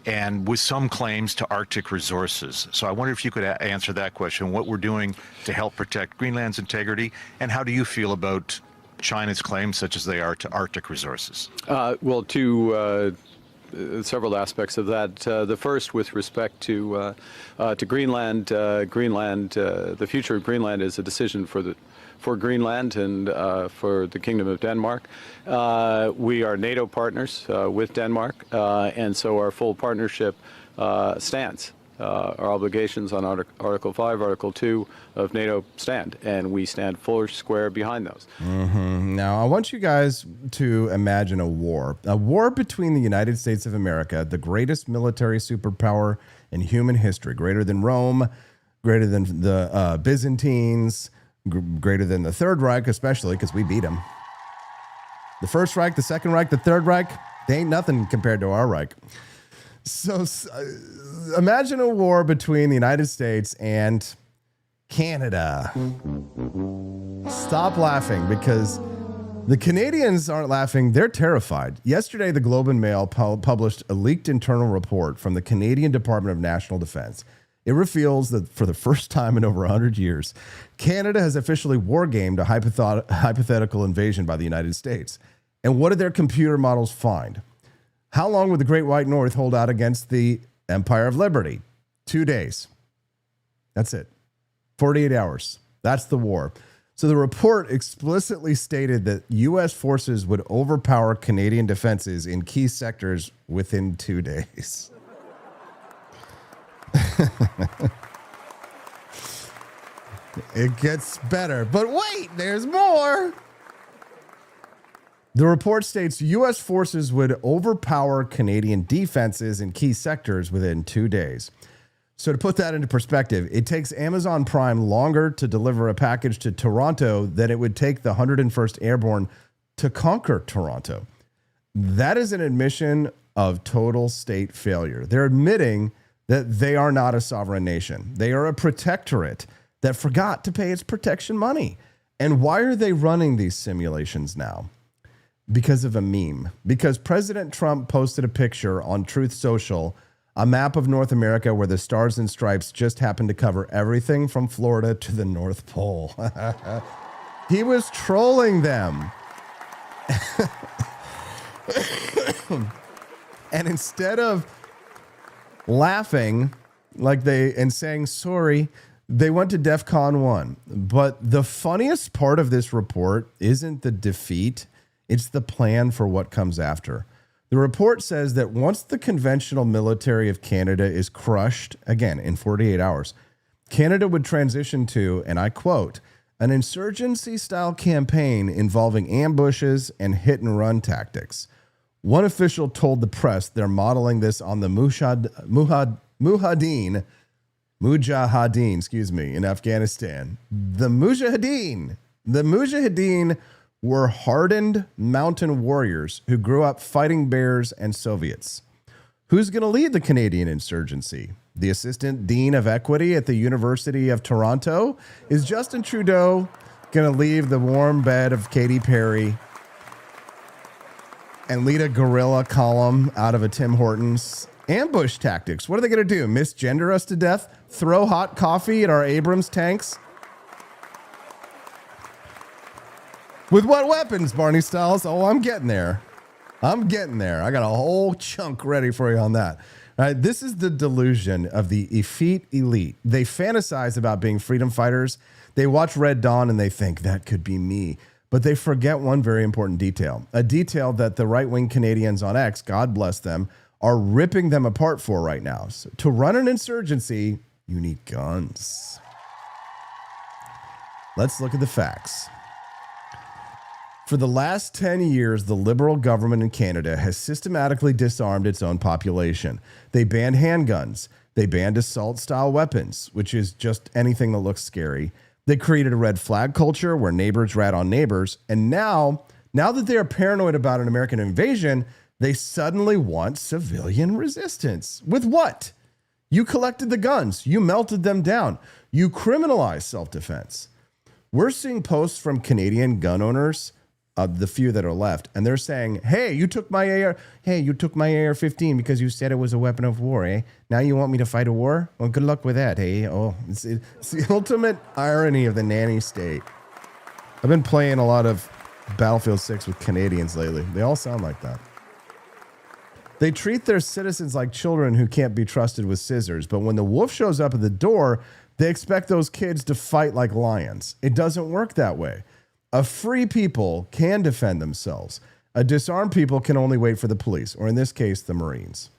and with some claims to Arctic resources. So I wonder if you could answer that question, what we're doing to help protect Greenland's integrity, and how do you feel about China's claims, such as they are, to Arctic resources? Well, several aspects of that. The first, with respect to Greenland, the future of Greenland is a decision for Greenland and for the Kingdom of Denmark. We are NATO partners with Denmark, and so our full partnership stands. Our obligations on Article 5, Article 2 of NATO stand, and we stand full square behind those. Now, I want you guys to imagine a war between the United States of America, the greatest military superpower in human history, greater than Rome, greater than the Byzantines, greater than the Third Reich, especially because we beat them. The First Reich, the Second Reich, the Third Reich, they ain't nothing compared to our Reich. So imagine a war between the United States and Canada. Stop laughing, because the Canadians aren't laughing. They're terrified. Yesterday, the Globe and Mail published a leaked internal report from the Canadian Department of National Defense. It reveals that for the first time in over 100 years, Canada has officially wargamed a hypothetical invasion by the United States. And what did their computer models find? How long would the Great White North hold out against the Empire of Liberty? 2 days. That's it. 48 hours. That's the war. So the report explicitly stated that U.S. forces would overpower Canadian defenses in key sectors within 2 days. It gets better. But wait, there's more. The report states U.S. forces would overpower Canadian defenses in key sectors within 2 days. So to put that into perspective, it takes Amazon Prime longer to deliver a package to Toronto than it would take the 101st Airborne to conquer Toronto. That is an admission of total state failure. They're admitting that they are not a sovereign nation. They are a protectorate that forgot to pay its protection money. And why are they running these simulations now? Because of a meme. Because President Trump posted a picture on Truth Social, a map of North America where the stars and stripes just happen to cover everything from Florida to the North Pole. He was trolling them. And instead of laughing and saying sorry, they went to DEFCON 1. But the funniest part of this report isn't the defeat. It's the plan for what comes after. The report says that once the conventional military of Canada is crushed, again, in 48 hours, Canada would transition to, and I quote, an insurgency-style campaign involving ambushes and hit-and-run tactics. One official told the press they're modeling this on the Mujahideen, in Afghanistan. The Mujahideen were hardened mountain warriors who grew up fighting bears and Soviets. Who's going to lead the Canadian insurgency? The assistant dean of equity at the University of Toronto? Is Justin Trudeau going to leave the warm bed of Katy Perry and lead a guerrilla column out of a Tim Hortons? Ambush tactics. What are they going to do? Misgender us to death? Throw hot coffee at our Abrams tanks? With what weapons, Barney Styles? Oh, I'm getting there. I got a whole chunk ready for you on that. All right, this is the delusion of the effete elite. They fantasize about being freedom fighters. They watch Red Dawn and they think that could be me. But they forget one very important detail, a detail that the right-wing Canadians on X, God bless them, are ripping them apart for right now. So to run an insurgency, you need guns. Let's look at the facts. For the last 10 years, the Liberal government in Canada has systematically disarmed its own population. They banned handguns. They banned assault-style weapons, which is just anything that looks scary. They created a red flag culture where neighbors rat on neighbors. And now that they are paranoid about an American invasion, they suddenly want civilian resistance. With what? You collected the guns. You melted them down. You criminalized self-defense. We're seeing posts from Canadian gun owners, the few that are left, and they're saying, hey, you took my AR-15 because you said it was a weapon of war, eh? Now you want me to fight a war? Well, good luck with that, eh? Oh, it's the ultimate irony of the nanny state. I've been playing a lot of Battlefield 6 with Canadians lately. They all sound like that. They treat their citizens like children who can't be trusted with scissors, but when the wolf shows up at the door, they expect those kids to fight like lions. It doesn't work that way. A free people can defend themselves. A disarmed people can only wait for the police, or in this case, the Marines.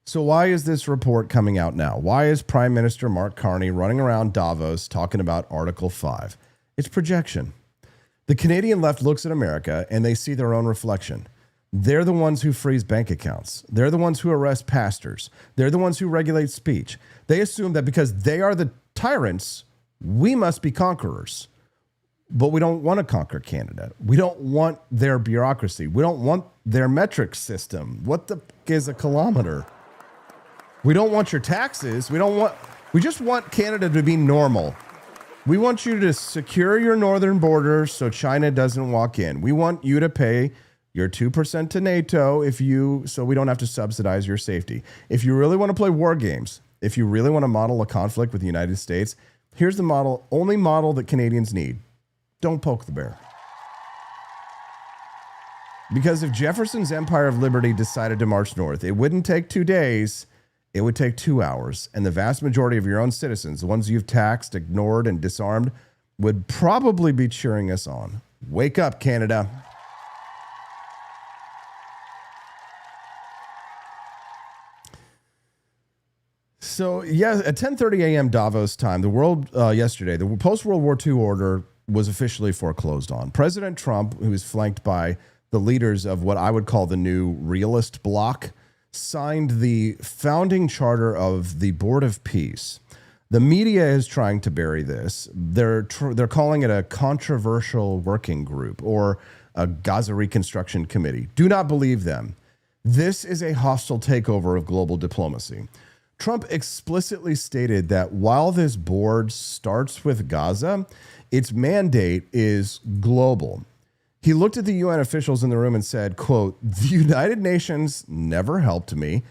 So why is this report coming out now? Why is Prime Minister Mark Carney running around Davos talking about Article 5? It's projection. The Canadian left looks at America and they see their own reflection. They're the ones who freeze bank accounts. They're the ones who arrest pastors. They're the ones who regulate speech. They assume that because they are the tyrants, we must be conquerors. But we don't want to conquer Canada. We don't want their bureaucracy. We don't want their metric system. What the f- is a kilometer? We don't want your taxes. We just want Canada to be normal. We want you to secure your northern border so China doesn't walk in. We want you to pay your 2% to NATO so we don't have to subsidize your safety. If you really want to play war games, if you really want to model a conflict with the United States, here's the only model that Canadians need. Don't poke the bear. Because if Jefferson's Empire of Liberty decided to march north, it wouldn't take 2 days, it would take 2 hours. And the vast majority of your own citizens, the ones you've taxed, ignored, and disarmed, would probably be cheering us on. Wake up, Canada. So, yeah, at 10:30 a.m. Davos time, yesterday, the post-World War II order was officially foreclosed on. President Trump, who is flanked by the leaders of what I would call the new realist bloc, signed the founding charter of the Board of Peace. The media is trying to bury this. They're calling it a controversial working group or a Gaza Reconstruction Committee. Do not believe them. This is a hostile takeover of global diplomacy. Trump explicitly stated that while this board starts with Gaza, its mandate is global. He looked at the UN officials in the room and said, quote, "The United Nations never helped me.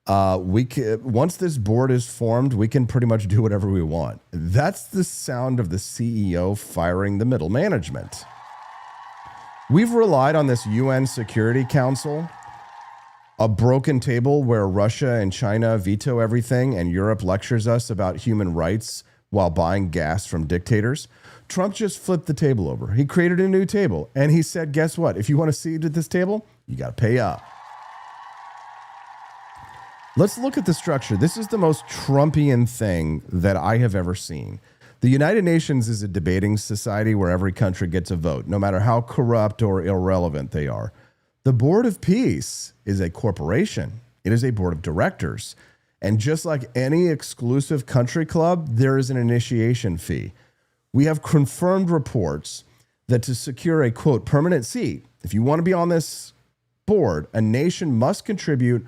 Once this board is formed, we can pretty much do whatever we want." That's the sound of the CEO firing the middle management. We've relied on this UN Security Council, a broken table where Russia and China veto everything and Europe lectures us about human rights while buying gas from dictators. Trump just flipped the table over. He created a new table and he said, guess what? If you want a seat at this table, you got to pay up. Let's look at the structure. This is the most Trumpian thing that I have ever seen. The United Nations is a debating society where every country gets a vote, no matter how corrupt or irrelevant they are. The Board of Peace is a corporation. It is a board of directors. And just like any exclusive country club, there is an initiation fee. We have confirmed reports that to secure a, quote, permanent seat, if you want to be on this board, a nation must contribute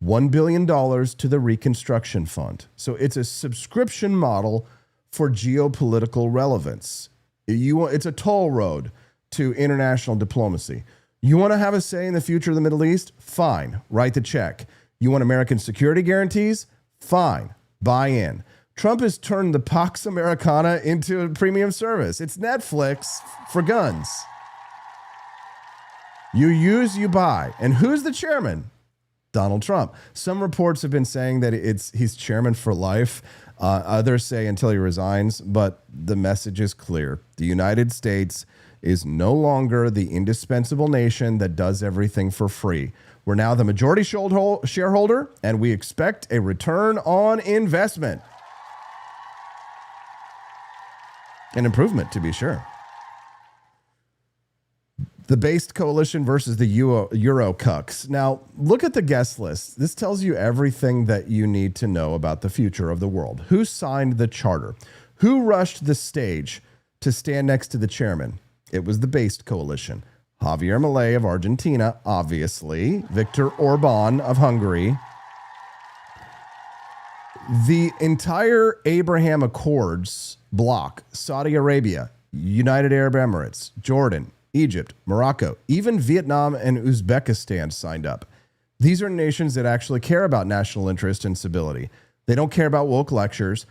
$1 billion to the Reconstruction Fund. So it's a subscription model for geopolitical relevance. It's a toll road to international diplomacy. You want to have a say in the future of the Middle East? Fine, write the check. You want American security guarantees? Fine, buy in. Trump has turned the Pax Americana into a premium service. It's Netflix for guns. You use, you buy. And who's the chairman? Donald Trump. Some reports have been saying that he's chairman for life. Others say until he resigns, but the message is clear. The United States is no longer the indispensable nation that does everything for free. We're now the majority shareholder, and we expect a return on investment. An improvement, to be sure. The based coalition versus the Euro cucks. Now, look at the guest list. This tells you everything that you need to know about the future of the world. Who signed the charter? Who rushed the stage to stand next to the chairman? It was the based coalition. Javier Milei of Argentina, obviously. Viktor Orban of Hungary. The entire Abraham Accords bloc, Saudi Arabia, United Arab Emirates, Jordan, Egypt, Morocco, even Vietnam and Uzbekistan signed up. These are nations that actually care about national interest and stability. They don't care about woke lectures.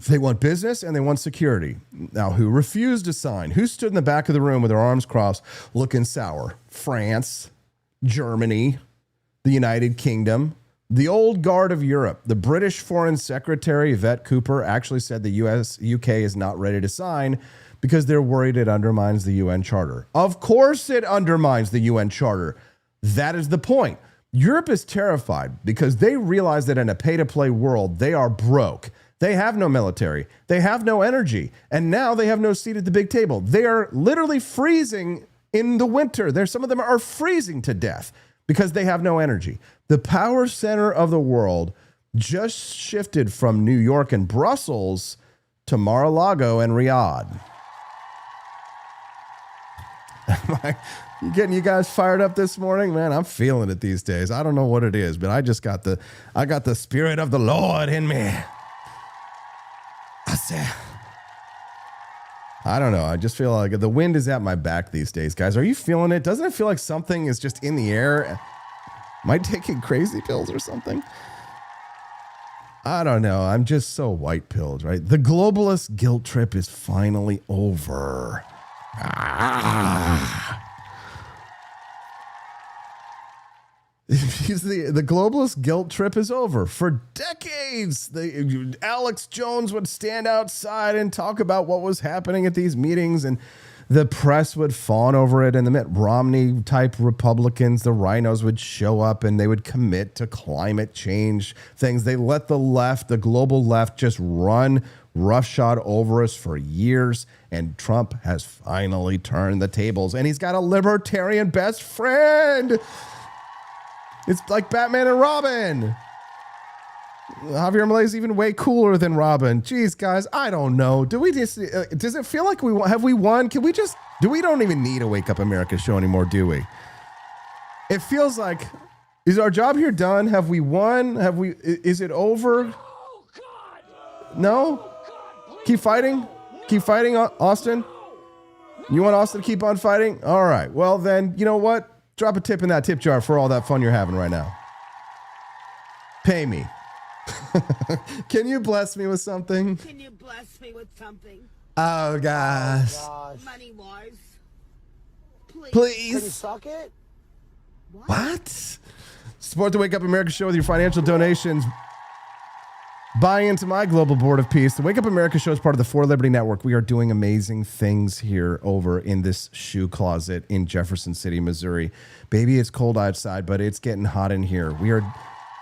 They want business and they want security. Now, who refused to sign? Who stood in the back of the room with their arms crossed, looking sour? France, Germany, the United Kingdom, the old guard of Europe. The British Foreign Secretary, Yvette Cooper, actually said the UK is not ready to sign because they're worried it undermines the UN Charter. Of course it undermines the UN Charter. That is the point. Europe is terrified because they realize that in a pay-to-play world, they are broke. They have no military. They have no energy. And now they have no seat at the big table. They are literally freezing in the winter. Some of them are freezing to death because they have no energy. The power center of the world just shifted from New York and Brussels to Mar-a-Lago and Riyadh. You getting you guys fired up this morning? Man, I'm feeling it these days. I don't know what it is, but I got the Spirit of the Lord in me. I don't know. I just feel like the wind is at my back these days, guys. Are you feeling it? Doesn't it feel like something is just in the air? Am I taking crazy pills or something? I don't know. I'm just so white-pilled, right? The globalist guilt trip is finally over. The globalist guilt trip is over. For decades, Alex Jones would stand outside and talk about what was happening at these meetings, and the press would fawn over it, and the Mitt Romney-type Republicans, the rhinos, would show up, and they would commit to climate change things. They let the left, the global left, just run roughshod over us for years, and Trump has finally turned the tables, and he's got a libertarian best friend. It's like Batman and Robin. Javier Milei is even way cooler than Robin. Jeez, guys, I don't know. Do we just? Does it feel like have we won? Can we just? We don't even need a Wake Up America show anymore, do we? It feels like, is our job here done? Have we won? Is it over? Oh, God. No. Keep fighting. Keep fighting, Austin. You want Austin to keep on fighting? All right. Well, then, you know what? Drop a tip in that tip jar for all that fun you're having right now. Pay me. Can you bless me with something? Can you bless me with something? Oh, gosh. Money-wise. Please. Can you suck it? What? Support the Wake Up America show with your financial donations. Buy into my global board of peace. The Wake Up America show is part of the For Liberty Network. We are doing amazing things here over in this shoe closet in Jefferson City, Missouri. Baby, it's cold outside, but it's getting hot in here. We are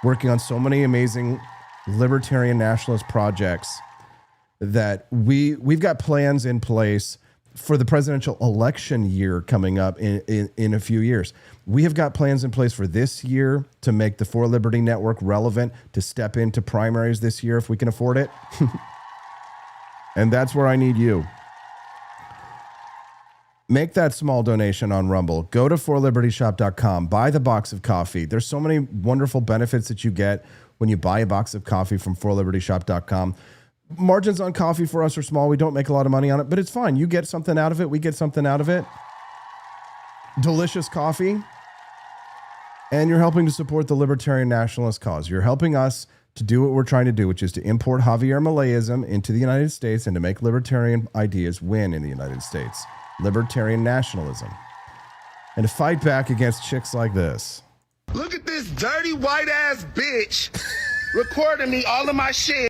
working on so many amazing libertarian nationalist projects that we've got plans in place for the presidential election year coming up in a few years. We have got plans in place for this year to make the For Liberty Network relevant, to step into primaries this year if we can afford it. And that's where I need you. Make that small donation on Rumble. Go to forlibertyshop.com. Buy the box of coffee. There's so many wonderful benefits that you get when you buy a box of coffee from forlibertyshop.com. Margins on coffee for us are small. We don't make a lot of money on it, but it's fine. You get something out of it. We get something out of it. Delicious coffee. And you're helping to support the libertarian nationalist cause. You're helping us to do what we're trying to do, which is to import Javier Mileism into the United States and to make libertarian ideas win in the United States. Libertarian nationalism. And to fight back against chicks like this. Look at this dirty white ass bitch recording me all of my shit.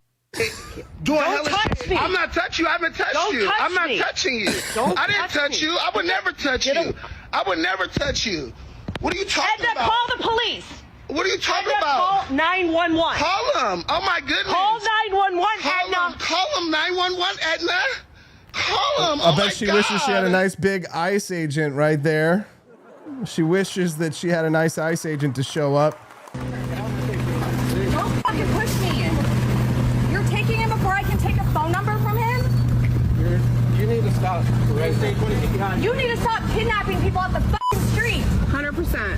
Don't touch me. I'm not touching you. I haven't touched you. I'm not touching you. I didn't touch you. I would never touch you. I would never touch you. What are you talking about? Call the police. What are you talking about? Call 911. Call them. Oh my goodness. Call 911, Edna. Call them 911, Edna. Call them. I bet she wishes she had a nice big ICE agent right there. She wishes that she had a nice ICE agent to show up. Don't fucking push me. You're taking him before I can take a phone number from him? You need to stop. You need to stop kidnapping people off the fucking street. 100%.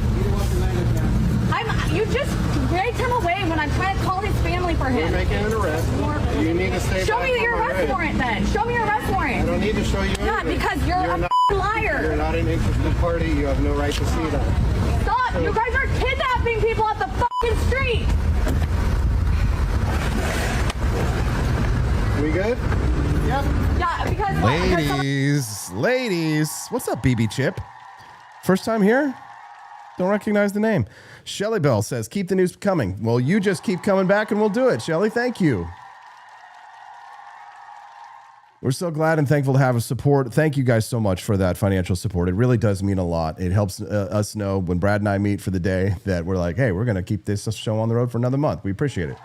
You just yanked him away when and I'm trying to call his family for him. We're making an arrest. You need to stay Show back me from your my arrest raid. warrant then. Show me your arrest warrant. I don't need to show you Yeah, anything. because you're a not, liar. You're not an interested party. You have no right to see that. Stop! You guys are kidnapping people at the fucking street. We good? Yep. Yeah, because Ladies, what's up, BB Chip? First time here? Don't recognize the name. Shelly Bell says, keep the news coming. Well, you just keep coming back and we'll do it. Shelly, thank you. We're so glad and thankful to have a support. Thank you guys so much for that financial support. It really does mean a lot. It helps us know when Brad and I meet for the day that we're like, hey, we're going to keep this show on the road for another month. We appreciate it.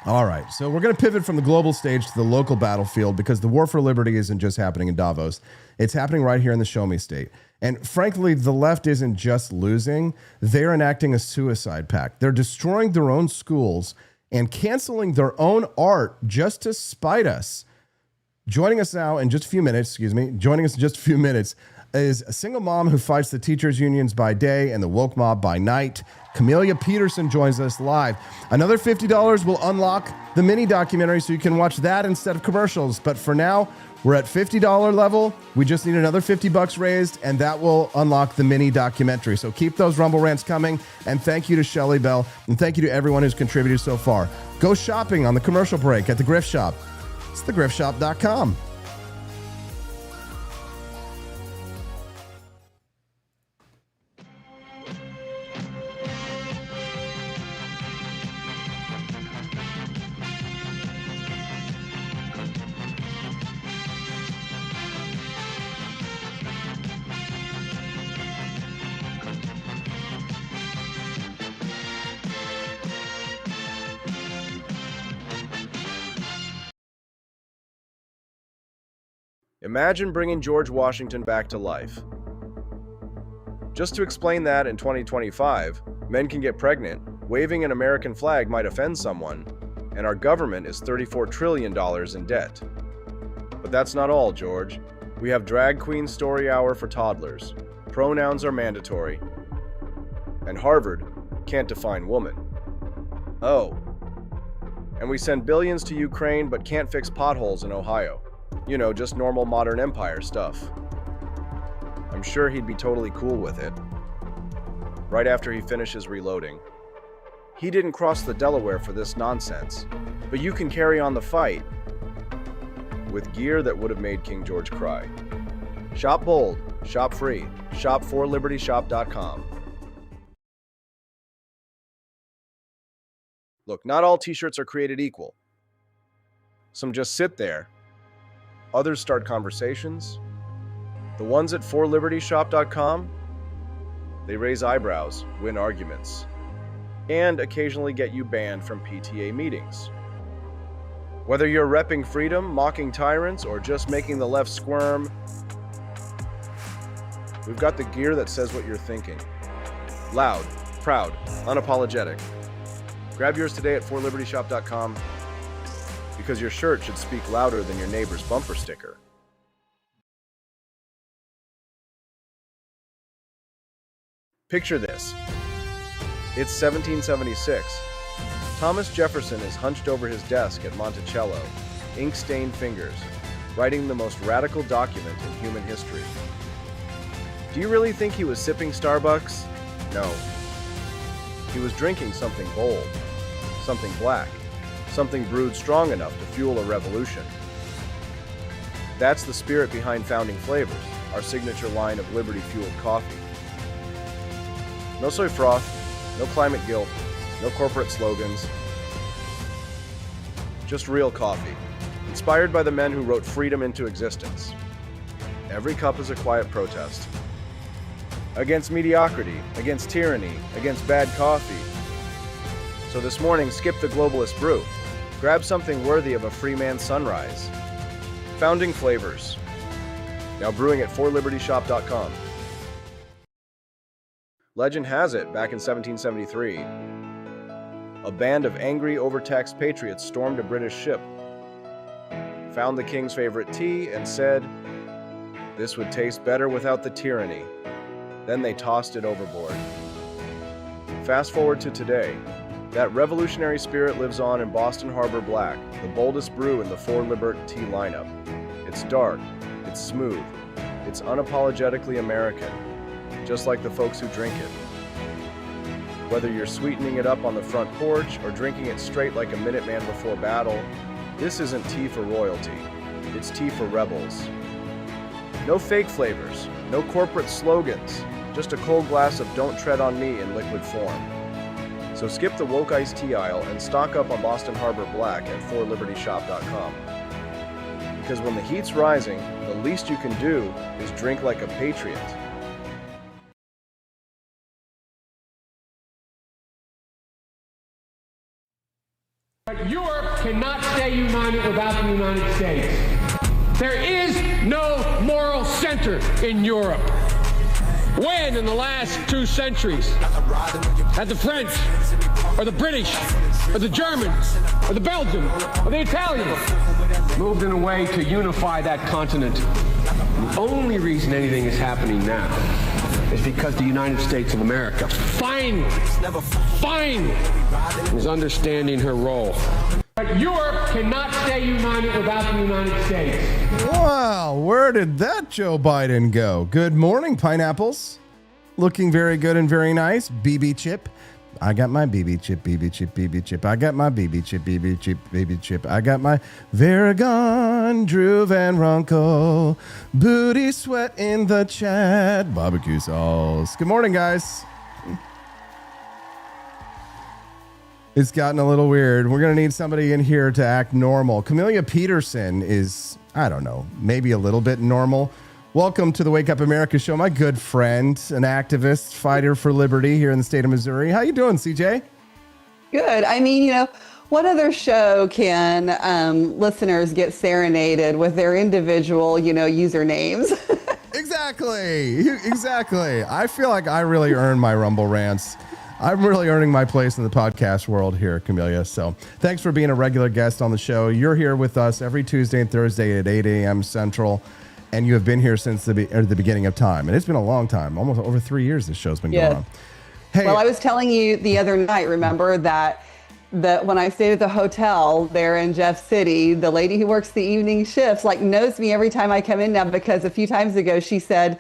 All right, so we're going to pivot from the global stage to the local battlefield because the war for liberty isn't just happening in Davos. It's happening right here in the Show Me State. And frankly, the left isn't just losing. They're enacting a suicide pact. They're destroying their own schools and canceling their own art just to spite us. Joining us in just a few minutes is a single mom who fights the teachers' unions by day and the woke mob by night. CAMELLIA Petersen joins us live. Another $50 will unlock the mini documentary so you can watch that instead of commercials. But for now, we're at $50 level. We just need another $50 raised, and that will unlock the mini documentary. So keep those Rumble rants coming. And thank you to Shelly Bell, and thank you to everyone who's contributed so far. Go shopping on the commercial break at the Grift Shop. It's thegriftshop.com. Imagine bringing George Washington back to life. Just to explain that in 2025, men can get pregnant, waving an American flag might offend someone, and our government is $34 trillion in debt. But that's not all, George. We have drag queen story hour for toddlers, pronouns are mandatory, and Harvard can't define woman. Oh. And we send billions to Ukraine but can't fix potholes in Ohio. You know, just normal modern empire stuff. I'm sure he'd be totally cool with it. Right after he finishes reloading. He didn't cross the Delaware for this nonsense, but you can carry on the fight with gear that would have made King George cry. Shop bold, shop free, shop for libertyshop.com. Look, not all t-shirts are created equal. Some just sit there. Others start conversations. The ones at forlibertyshop.com, they raise eyebrows, win arguments, and occasionally get you banned from PTA meetings. Whether you're repping freedom, mocking tyrants, or just making the left squirm, we've got the gear that says what you're thinking. Loud, proud, unapologetic. Grab yours today at forlibertyshop.com because your shirt should speak louder than your neighbor's bumper sticker. Picture this. It's 1776. Thomas Jefferson is hunched over his desk at Monticello, ink-stained fingers, writing the most radical document in human history. Do you really think he was sipping Starbucks? No. He was drinking something bold, something black, something brewed strong enough to fuel a revolution. That's the spirit behind Founding Flavors, our signature line of liberty-fueled coffee. No soy froth, no climate guilt, no corporate slogans. Just real coffee, inspired by the men who wrote freedom into existence. Every cup is a quiet protest. Against mediocrity, against tyranny, against bad coffee. So this morning, skip the globalist brew. Grab something worthy of a free man's sunrise. Founding Flavors. Now brewing at forlibertyshop.com. Legend has it, back in 1773, a band of angry, overtaxed patriots stormed a British ship, found the king's favorite tea, and said, "This would taste better without the tyranny." Then they tossed it overboard. Fast forward to today, That revolutionary spirit lives on in Boston Harbor Black, the boldest brew in the For Liberty lineup. It's dark, it's smooth, it's unapologetically American, just like the folks who drink it. Whether you're sweetening it up on the front porch or drinking it straight like a Minuteman before battle, this isn't tea for royalty, it's tea for rebels. No fake flavors, no corporate slogans, just a cold glass of Don't Tread on Me in liquid form. So skip the woke iced tea aisle and stock up on Boston Harbor Black at forlibertyshop.com. Because when the heat's rising, the least you can do is drink like a patriot. But Europe cannot stay united without the United States. There is no moral center in Europe. When in the last 2 centuries had the French or the British or the Germans or the Belgians or the Italians moved in a way to unify that continent? The only reason anything is happening now is because the United States of America finally is understanding her role. But Europe cannot stay united without the United States. Wow, where did that Joe Biden go? Good morning, pineapples. Looking very good and very nice. BB chip. I got my BB chip, BB chip, BB chip. I got my BB chip, BB chip, BB chip. I got my Varagon, Drew Van Ronco, booty sweat in the chat, barbecue sauce. Good morning, guys. It's gotten a little weird. We're going to need somebody in here to act normal. CAMELLIA Petersen is, I don't know, maybe a little bit normal. Welcome to the Wake Up America show, my good friend, an activist, fighter for liberty here in the state of Missouri. How you doing, CJ? Good. I mean, you know, what other show can listeners get serenaded with their individual, you know, usernames? Exactly. I feel like I really earn my Rumble rants. I'm really earning my place in the podcast world here, CAMELLIA. So thanks for being a regular guest on the show. You're here with us every Tuesday and Thursday at 8 a.m. Central, and you have been here since the beginning of time. And it's been a long time, almost over 3 years this show's been going on. Hey, well, I was telling you the other night, remember, that when I stayed at the hotel there in Jeff City, the lady who works the evening shifts knows me every time I come in now, because a few times ago she said,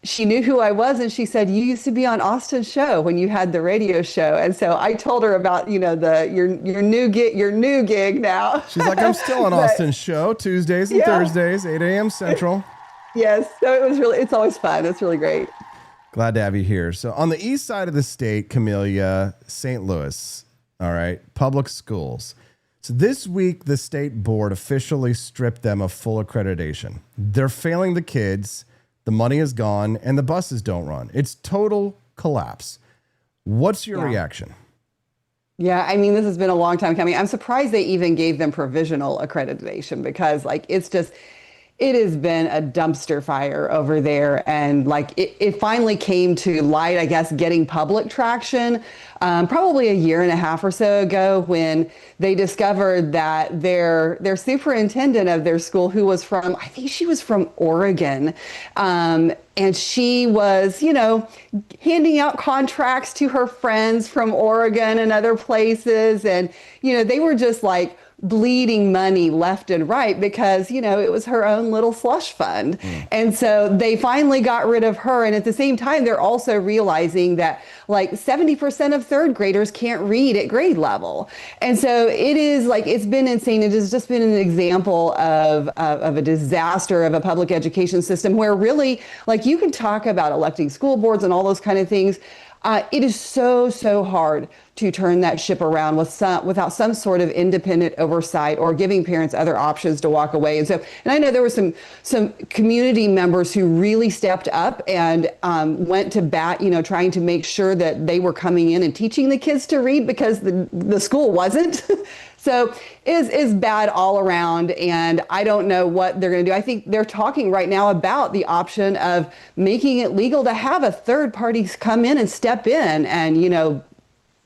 she knew who I was, and she said, you used to be on Austin's show when you had the radio show. And so I told her about, you know, your new gig now. She's like, I'm still on Austin's show Tuesdays and Thursdays, 8 a.m. Central. Yes. So it's always fun. It's really great. Glad to have you here. So on the east side of the state, CAMELLIA, St. Louis, all right, public schools. So this week, the state board officially stripped them of full accreditation. They're failing the kids. The money is gone, and the buses don't run. It's total collapse. What's your reaction? Yeah, I mean, this has been a long time coming. I'm surprised they even gave them provisional accreditation, because it has been a dumpster fire over there. And it finally came to light, I guess, getting public traction probably a year and a half or so ago, when they discovered that their superintendent of their school, who was from, I think she was from Oregon, and she was, you know, handing out contracts to her friends from Oregon and other places. And, you know, they were just bleeding money left and right, because, you know, it was her own little slush fund. And so they finally got rid of her. And at the same time, they're also realizing that 70% of third graders can't read at grade level. And so it is it's been insane. It has just been an example of a disaster of a public education system, where really, you can talk about electing school boards and all those kind of things. It is so hard to turn that ship around without some sort of independent oversight, or giving parents other options to walk away. And I know there were some community members who really stepped up and went to bat, you know, trying to make sure that they were coming in and teaching the kids to read, because the school wasn't. So is bad all around, and I don't know what they're going to do. I think they're talking right now about the option of making it legal to have a third party come in and step in and, you know,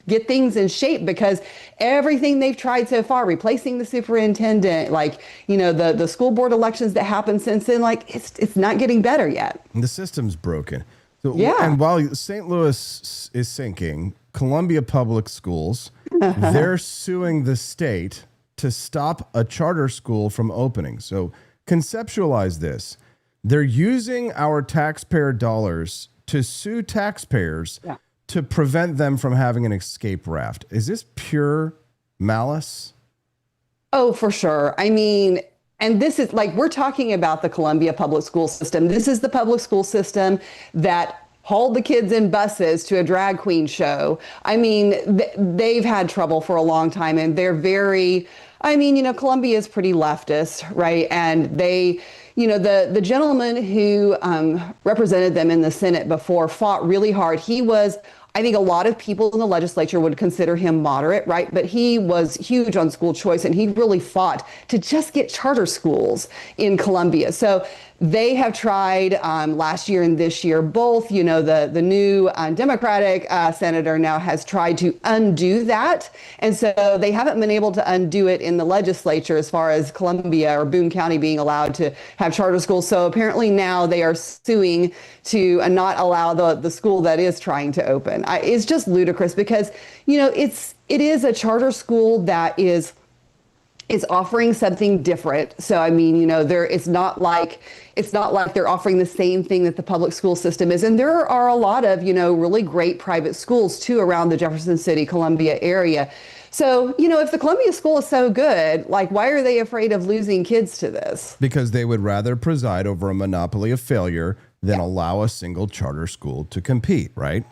get things in shape, because everything they've tried so far, replacing the superintendent, you know, the school board elections that happened since then, it's not getting better yet. The system's broken. So, yeah. And while St. Louis is sinking, Columbia Public Schools. They're suing the state to stop a charter school from opening. So conceptualize this. They're using our taxpayer dollars to sue taxpayers to prevent them from having an escape raft. Is this pure malice? Oh, for sure. I mean, and this is like, we're talking about the Columbia public school system. This is the public school system that hauled the kids in buses to a drag queen show. I mean, they've had trouble for a long time, and they're very, I mean, you know, Columbia is pretty leftist, right? And they, you know, the gentleman who represented them in the Senate before fought really hard. He was, I think a lot of people in the legislature would consider him moderate, right? But he was huge on school choice, and he really fought to just get charter schools in Columbia. So they have tried last year and this year, both, you know, the new Democratic senator now has tried to undo that. And so they haven't been able to undo it in the legislature as far as Columbia or Boone County being allowed to have charter schools. So apparently now they are suing to not allow the school that is trying to open. It's just ludicrous because, you know, it is a charter school that is offering something different. So, I mean, you know, it's not like they're offering the same thing that the public school system is. And there are a lot of, you know, really great private schools too around the Jefferson City, Columbia area. So, you know, if the Columbia school is so good, like, why are they afraid of losing kids to this? Because they would rather preside over a monopoly of failure than allow a single charter school to compete, right?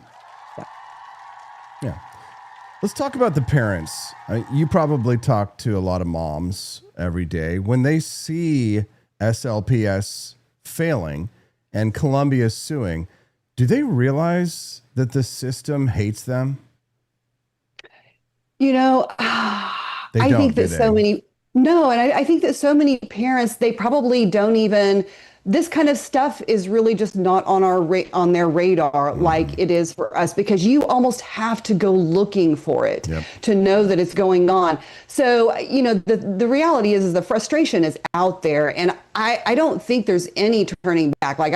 Yeah. Let's talk about the parents. You probably talk to a lot of moms every day. When they see SLPS failing and Columbia suing, do they realize that the system hates them? You know, I think that so many, no, and I think that so many parents, they probably don't even, this kind of stuff is really just not on on their radar like it is for us, because you almost have to go looking for it to know that it's going on. So, you know, the reality is the frustration is out there, and I don't think there's any turning back. Like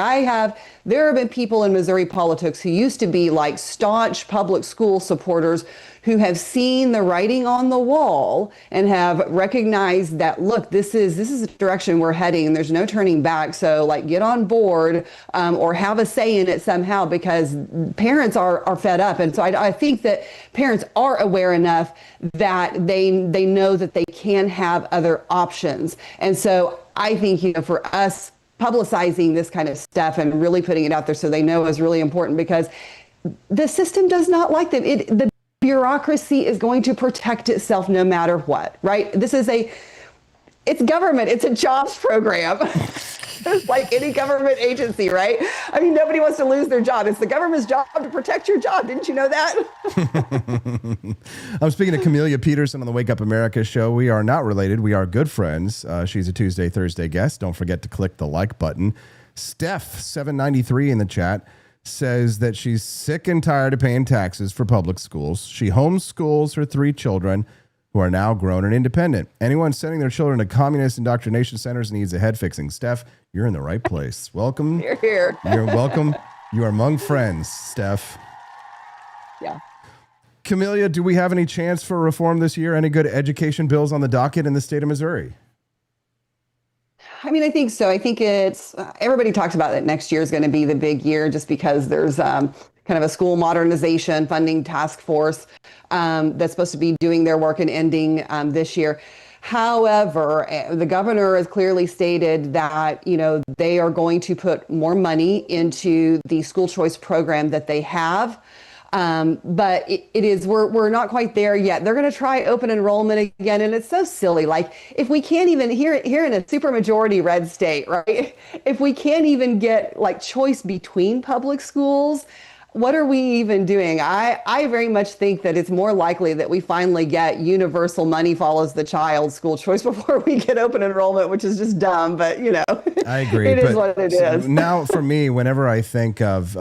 there have been people in Missouri politics who used to be like staunch public school supporters who have seen the writing on the wall and have recognized that, look, this is the direction we're heading and there's no turning back. So like get on board or have a say in it somehow, because parents are fed up. And so I think that parents are aware enough that they know that they can have other options. And so I think, you know, for us, publicizing this kind of stuff and really putting it out there so they know is really important, because the system does not like them. The bureaucracy is going to protect itself no matter what, right? It's government. It's a jobs program. It's like any government agency, right? I mean, nobody wants to lose their job. It's the government's job to protect your job. Didn't you know that? I'm speaking to CAMELLIA Petersen on the Wake Up America show. We are not related. We are good friends. She's a Tuesday, Thursday guest. Don't forget to click the like button. Steph793 in the chat says that she's sick and tired of paying taxes for public schools. She homeschools her 3 children who are now grown and independent. Anyone sending their children to communist indoctrination centers needs a head fixing. Steph, you're in the right place. Welcome. You're here. You're welcome. You are among friends, Steph. Yeah. CAMELLIA, do we have any chance for reform this year? Any good education bills on the docket in the state of Missouri? I mean, I think so. I think it's, everybody talks about that next year is going to be the big year just because there's kind of a school modernization funding task force that's supposed to be doing their work and ending this year. However, the governor has clearly stated that, you know, they are going to put more money into the school choice program that they have. But we're not quite there yet. They're going to try open enrollment again. And it's so silly. Like, if we can't even here in a supermajority red state, right? If we can't even get like choice between public schools, what are we even doing? I very much think that it's more likely that we finally get universal money follows the child school choice before we get open enrollment, which is just dumb. But, you know, I agree. It is what it is. Now, for me, whenever I think of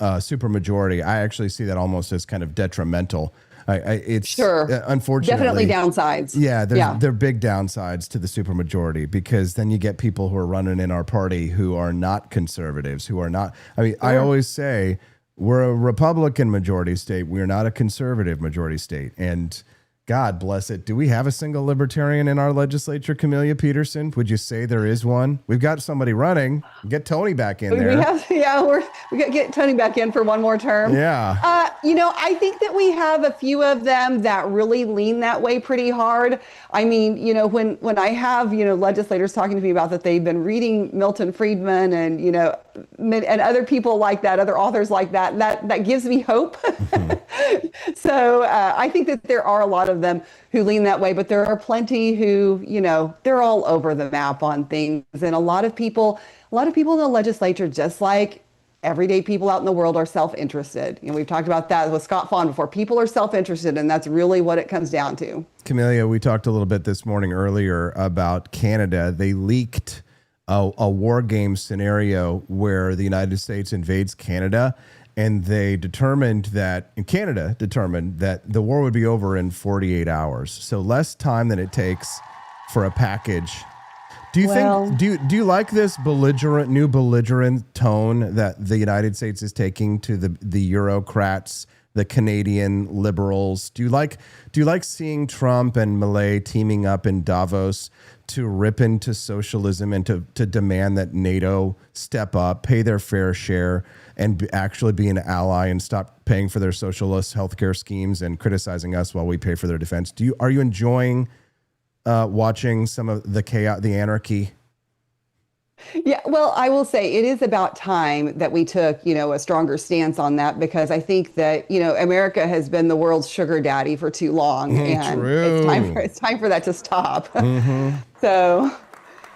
supermajority, I actually see that almost as kind of detrimental. It's sure. Unfortunately, definitely downsides. Yeah, there are big downsides to the supermajority, because then you get people who are running in our party who are not conservatives, who are not. I mean, sure. I always say, We're a Republican majority state. We're not a conservative majority state. And God bless it. Do we have a single libertarian in our legislature, Camellia Petersen? Would you say there is one? We've got somebody running. Get Tony back in there. We got to get Tony back in for one more term. Yeah. I think that we have a few of them that really lean that way pretty hard. I mean, when I have, legislators talking to me about that they've been reading Milton Friedman and, and other people like that, other authors like that gives me hope. So I think that there are a lot of them who lean that way, but there are plenty who, they're all over the map on things. And a lot of people in the legislature, just like everyday people out in the world, are self-interested. We've talked about that with Scott Fawn before. People are self-interested, and that's really what it comes down to. Camellia, we talked a little bit this morning earlier about Canada. They leaked a war game scenario where the United States invades Canada, and Canada determined that the war would be over in 48 hours. So less time than it takes for a package. Do you like this new belligerent tone that the United States is taking to the Eurocrats, the Canadian liberals? Do you like seeing Trump and Milei teaming up in Davos to rip into socialism and to demand that NATO step up, pay their fair share, and actually be an ally and stop paying for their socialist healthcare schemes and criticizing us while we pay for their defense? Are you enjoying watching some of the chaos, the anarchy? Yeah, well, I will say it is about time that we took, a stronger stance on that, because I think that, America has been the world's sugar daddy for too long, and it's time for that to stop. Mm-hmm. So,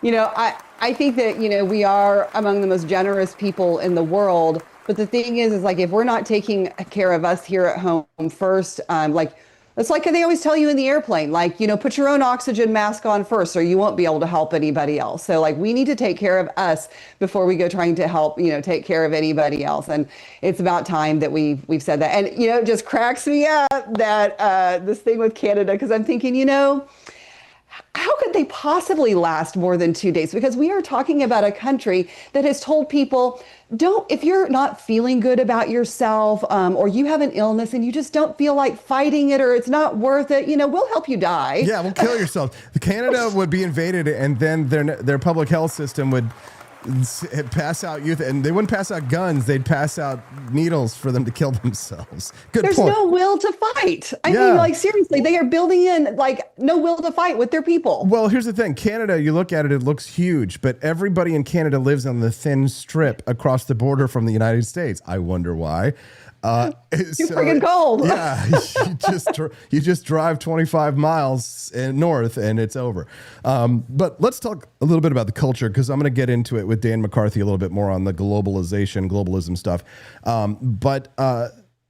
I think that, we are among the most generous people in the world. But the thing is like, if we're not taking care of us here at home first, it's like they always tell you in the airplane, put your own oxygen mask on first, or you won't be able to help anybody else. So we need to take care of us before we go trying to help, take care of anybody else. And it's about time that we've said that. And, it just cracks me up that this thing with Canada, because I'm thinking, how could they possibly last more than 2 days? Because we are talking about a country that has told people, if you're not feeling good about yourself, or you have an illness and you just don't feel like fighting it, or it's not worth it, we'll help you die. Yeah, we'll kill yourself. Canada would be invaded, and then their public health system would pass out youth, and they wouldn't pass out guns, they'd pass out needles for them to kill themselves. There's no will to fight. I mean, seriously, they are building in no will to fight with their people. Well, here's the thing. Canada, you look at it, it looks huge, but everybody in Canada lives on the thin strip across the border from the United States. I wonder why. Too freaking cold. Yeah, you just drive 25 miles north and it's over. But let's talk a little bit about the culture, because I'm going to get into it with Dan McCarthy a little bit more on the globalism stuff. But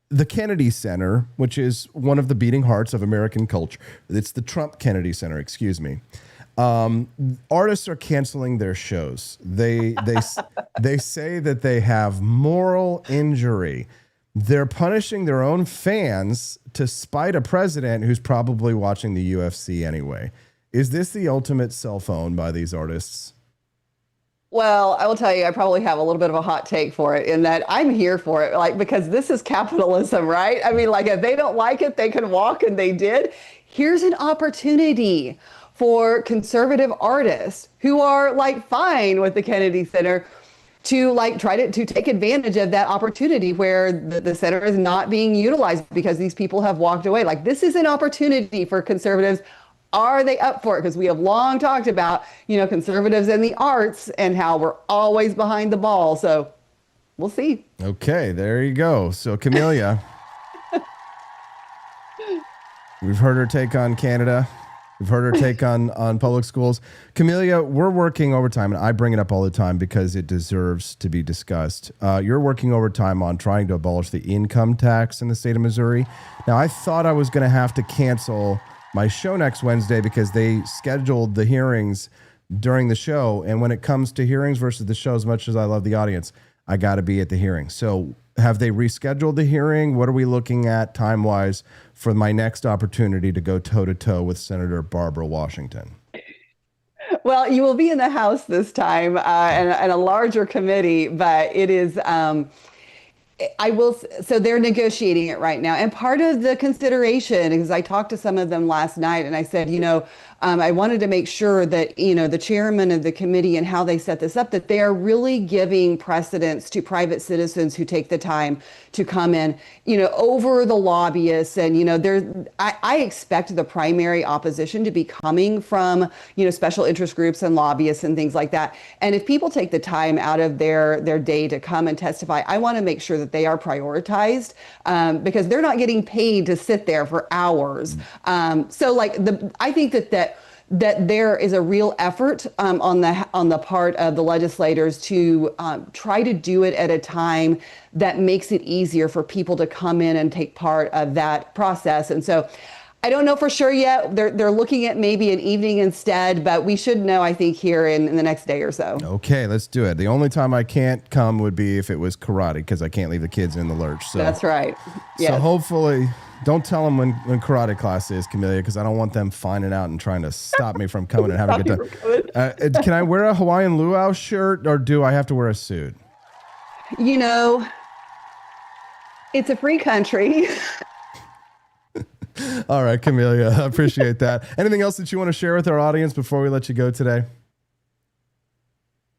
the Kennedy Center, which is one of the beating hearts of American culture, it's the Trump Kennedy Center, excuse me. Artists are canceling their shows. They say that they have moral injury. They're punishing their own fans to spite a president who's probably watching the UFC anyway. Is this the ultimate cell phone by these artists? Well, I will tell you, I probably have a little bit of a hot take for it, in that I'm here for it, because this is capitalism, right? I mean, if they don't like it, they can walk, and they did. Here's an opportunity for conservative artists who are fine with the Kennedy Center to try to take advantage of that opportunity where the center is not being utilized because these people have walked away. This is an opportunity for conservatives. Are they up for it? Because we have long talked about, conservatives and the arts and how we're always behind the ball. So we'll see. Okay, there you go. So Camellia, we've heard her take on Canada. We've heard her take on public schools. Camellia, we're working overtime, and I bring it up all the time because it deserves to be discussed. You're working overtime on trying to abolish the income tax in the state of Missouri. Now, I thought I was going to have to cancel my show next Wednesday because they scheduled the hearings during the show. And when it comes to hearings versus the show, as much as I love the audience, I got to be at the hearing. So have they rescheduled the hearing? What are we looking at time-wise for my next opportunity to go toe-to-toe with Senator Barbara Washington? Well, you will be in the House this time and a larger committee, but it is so they're negotiating it right now. And part of the consideration, because I talked to some of them last night and I said, I wanted to make sure that, the chairman of the committee and how they set this up, that they are really giving precedence to private citizens who take the time to come in, over the lobbyists. And, I expect the primary opposition to be coming from, special interest groups and lobbyists and things like that. And if people take the time out of their day to come and testify, I want to make sure that they are prioritized because they're not getting paid to sit there for hours. I think that there is a real effort on the part of the legislators to try to do it at a time that makes it easier for people to come in and take part of that process. And so I don't know for sure yet. They're looking at maybe an evening instead, but we should know, I think, here in the next day or so. Okay, let's do it. The only time I can't come would be if it was karate, because I can't leave the kids in the lurch. So that's right. Yes. So hopefully, don't tell them when karate class is, Camellia, because I don't want them finding out and trying to stop me from coming and having a good time. Can I wear a Hawaiian luau shirt, or do I have to wear a suit? It's a free country. All right, Camellia, I appreciate that. Anything else that you want to share with our audience before we let you go today?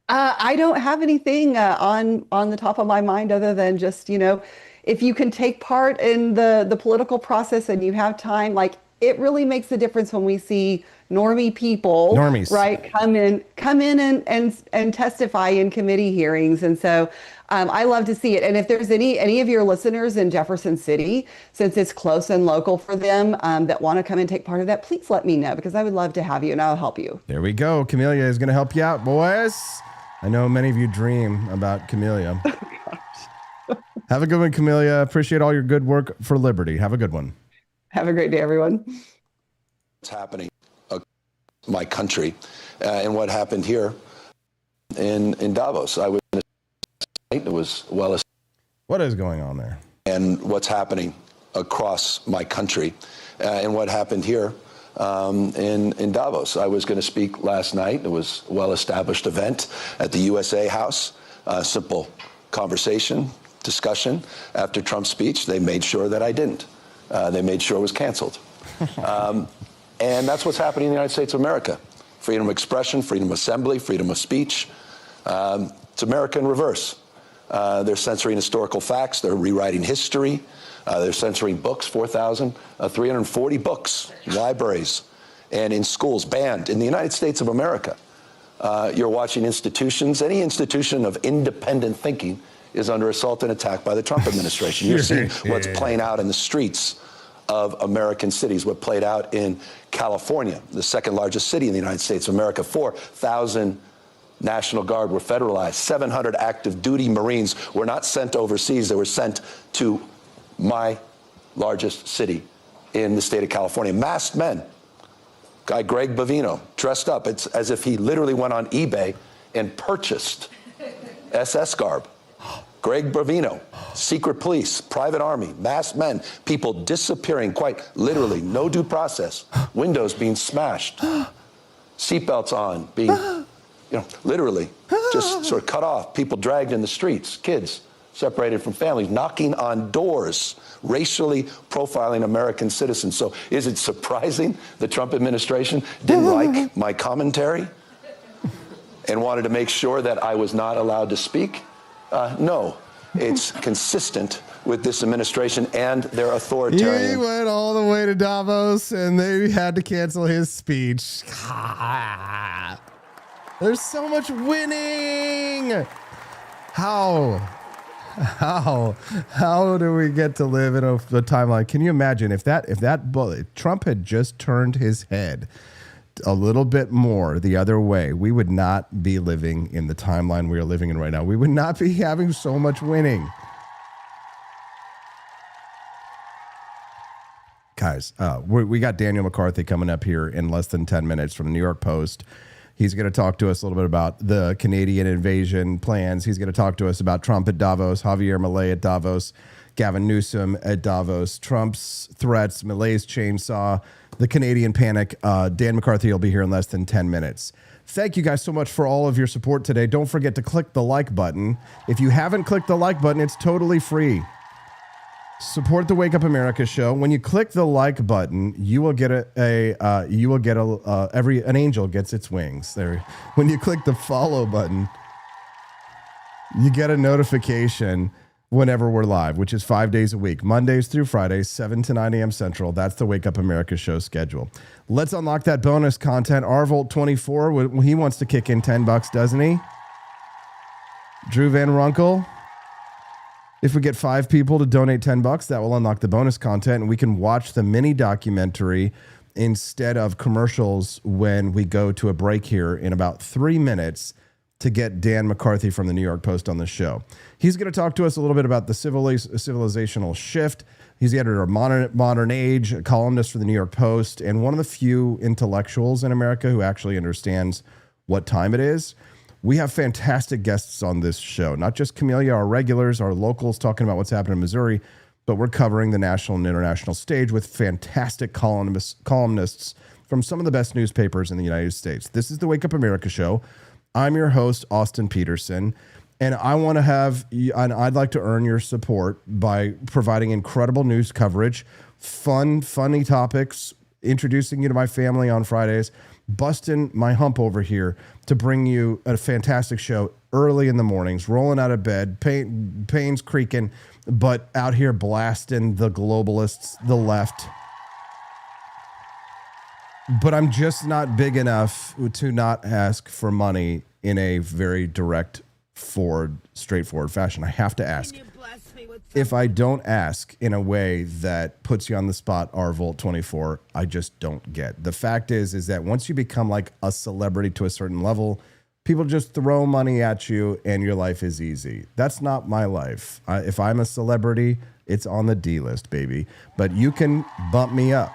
I don't have anything on the top of my mind other than just, if you can take part in the political process and you have time, it really makes a difference when we see normie people, right, come in and testify in committee hearings. And so I love to see it. And if there's any of your listeners in Jefferson City, since it's close and local for them, that want to come and take part of that, please let me know, because I would love to have you and I'll help you. There we go. Camellia is going to help you out, boys. I know many of you dream about Camellia. Have a good one, Camellia. Appreciate all your good work for liberty. Have a good one. Have a great day, everyone. What's happening my country and what happened here in Davos. I was it was well. What is going on there? And what's happening across my country and what happened here in Davos. I was going to speak last night. It was a well-established event at the USA House. Simple conversation, discussion. After Trump's speech, they made sure that I didn't. They made sure it was canceled. And that's what's happening in the United States of America. Freedom of expression, freedom of assembly, freedom of speech. It's America in reverse. They're censoring historical facts. They're rewriting history. They're censoring books, 4,340 books, libraries, and in schools, banned in the United States of America. You're watching institutions, any institution of independent thinking is under assault and attack by the Trump administration. You're seeing what's playing out in the streets of American cities, what played out in California, the second largest city in the United States of America. 4,000 National Guard were federalized. 700 active duty Marines were not sent overseas. They were sent to my largest city in the state of California. Masked men. Guy Greg Bovino, dressed up. It's as if he literally went on eBay and purchased SS garb. Greg Bovino, secret police, private army, masked men, people disappearing quite literally, no due process, windows being smashed, seatbelts on, being, literally just sort of cut off, people dragged in the streets, kids separated from families, knocking on doors, racially profiling American citizens. So is it surprising the Trump administration didn't like my commentary and wanted to make sure that I was not allowed to speak? No, it's consistent with this administration and their authoritarian. He went all the way to Davos and they had to cancel his speech. There's so much winning. How do we get to live in a timeline? Can you imagine if Trump had just turned his head a little bit more the other way, we would not be living in the timeline we are living in right now. We would not be having so much winning. Guys, we got Daniel McCarthy coming up here in less than 10 minutes from the New York Post. He's going to talk to us a little bit about the Canadian invasion plans. He's going to talk to us about Trump at Davos, Javier Milei at Davos. Gavin Newsom at Davos, Trump's threats, Milei's chainsaw, the Canadian panic. Dan McCarthy will be here in less than 10 minutes. Thank you guys so much for all of your support today. Don't forget to click the like button. If you haven't clicked the like button, it's totally free. Support the Wake Up America show. When you click the like button, you will get an angel gets its wings. There. When you click the follow button, you get a notification whenever we're live, which is 5 days a week, Mondays through Fridays, 7 to 9 a.m. Central. That's the Wake Up America show schedule. Let's unlock that bonus content. Arvolt24, he wants to kick in $10, doesn't he? Drew Van Runkle. If we get 5 people to donate $10, that will unlock the bonus content, and we can watch the mini documentary instead of commercials when we go to a break here in about 3 minutes to get Dan McCarthy from the New York Post on the show. He's going to talk to us a little bit about the civilizational shift. He's the editor of Modern Age, a columnist for the New York Post, and one of the few intellectuals in America who actually understands what time it is. We have fantastic guests on this show, not just CAMELLIA, our regulars, our locals talking about what's happening in Missouri, but we're covering the national and international stage with fantastic columnists from some of the best newspapers in the United States. This is the Wake Up America show. I'm your host, Austin Petersen, and I'd like to earn your support by providing incredible news coverage, funny topics, introducing you to my family on Fridays, busting my hump over here to bring you a fantastic show early in the mornings, rolling out of bed, pains creaking, but out here blasting the globalists, the left. But I'm just not big enough to not ask for money in a very direct, straightforward fashion. I have to ask. If I don't ask in a way that puts you on the spot, Arvolt24, I just don't get. The fact is that once you become like a celebrity to a certain level, people just throw money at you and your life is easy. That's not my life. If I'm a celebrity, it's on the D list, baby. But you can bump me up.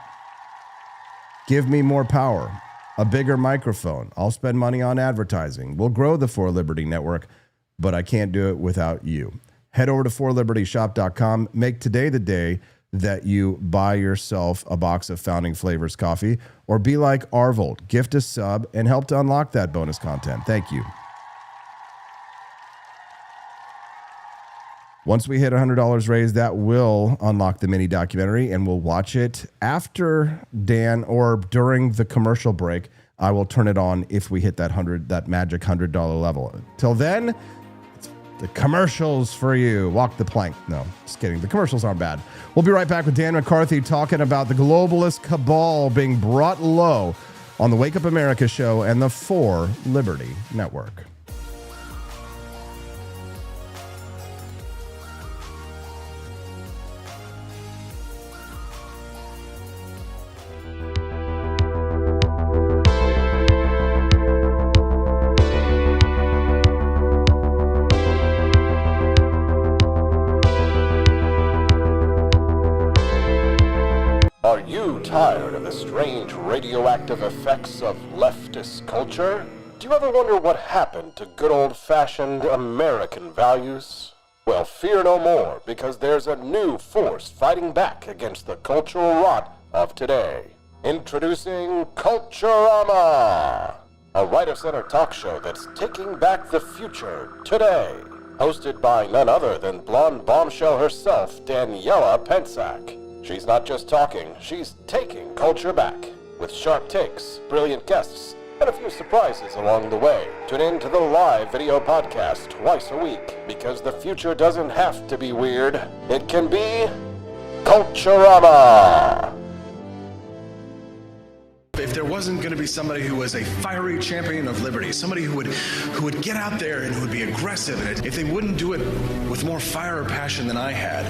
Give me more power, a bigger microphone. I'll spend money on advertising. We'll grow the For Liberty network, but I can't do it without you. Head over to forlibertyshop.com. Make today the day that you buy yourself a box of Founding Flavors coffee, or be like Arvolt, gift a sub, and help to unlock that bonus content. Thank you. Once we hit $100 raised, that will unlock the mini documentary, and we'll watch it after Dan or during the commercial break. I will turn it on if we hit that magic $100 level. Till then, the commercials for you. Walk the plank. No, just kidding. The commercials aren't bad. We'll be right back with Dan McCarthy talking about the globalist cabal being brought low on the Wake Up America show and the For Liberty network. Are you tired of the strange radioactive effects of leftist culture? Do you ever wonder what happened to good old-fashioned American values? Well, fear no more, because there's a new force fighting back against the cultural rot of today. Introducing Culturama, a right-of-center talk show that's taking back the future today. Hosted by none other than blonde bombshell herself, Daniela Pensack. She's not just talking, she's taking culture back. With sharp takes, brilliant guests, and a few surprises along the way. Tune in to the live video podcast twice a week, because the future doesn't have to be weird. It can be Culturama. If there wasn't going to be somebody who was a fiery champion of liberty, somebody who would get out there and who would be aggressive, and if they wouldn't do it with more fire or passion than I had,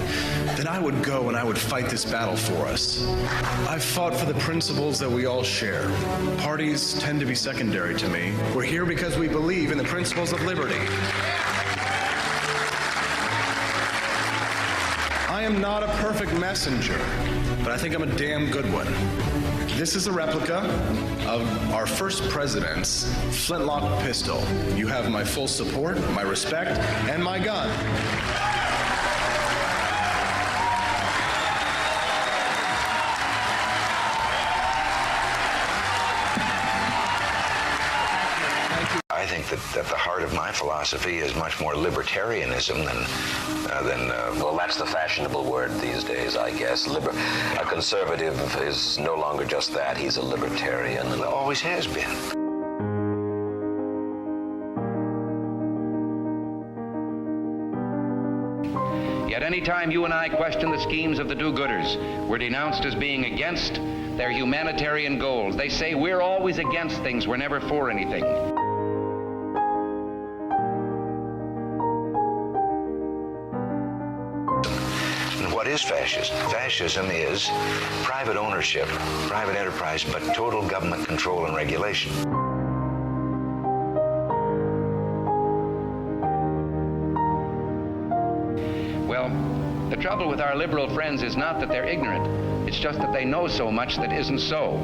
then I would go and I would fight this battle for us. I've fought for the principles that we all share. Parties tend to be secondary to me. We're here because we believe in the principles of liberty. I am not a perfect messenger, but I think I'm a damn good one. This is a replica of our first president's flintlock pistol. You have my full support, my respect, and my gun. I think that the heart of my philosophy is much more libertarianism than well, that's the fashionable word these days, I guess. A conservative is no longer just that. He's a libertarian and always has been. Yet any time you and I question the schemes of the do-gooders, we're denounced as being against their humanitarian goals. They say we're always against things, we're never for anything. What is fascism? Fascism is private ownership, private enterprise, but total government control and regulation. Well, the trouble with our liberal friends is not that they're ignorant. It's just that they know so much that isn't so.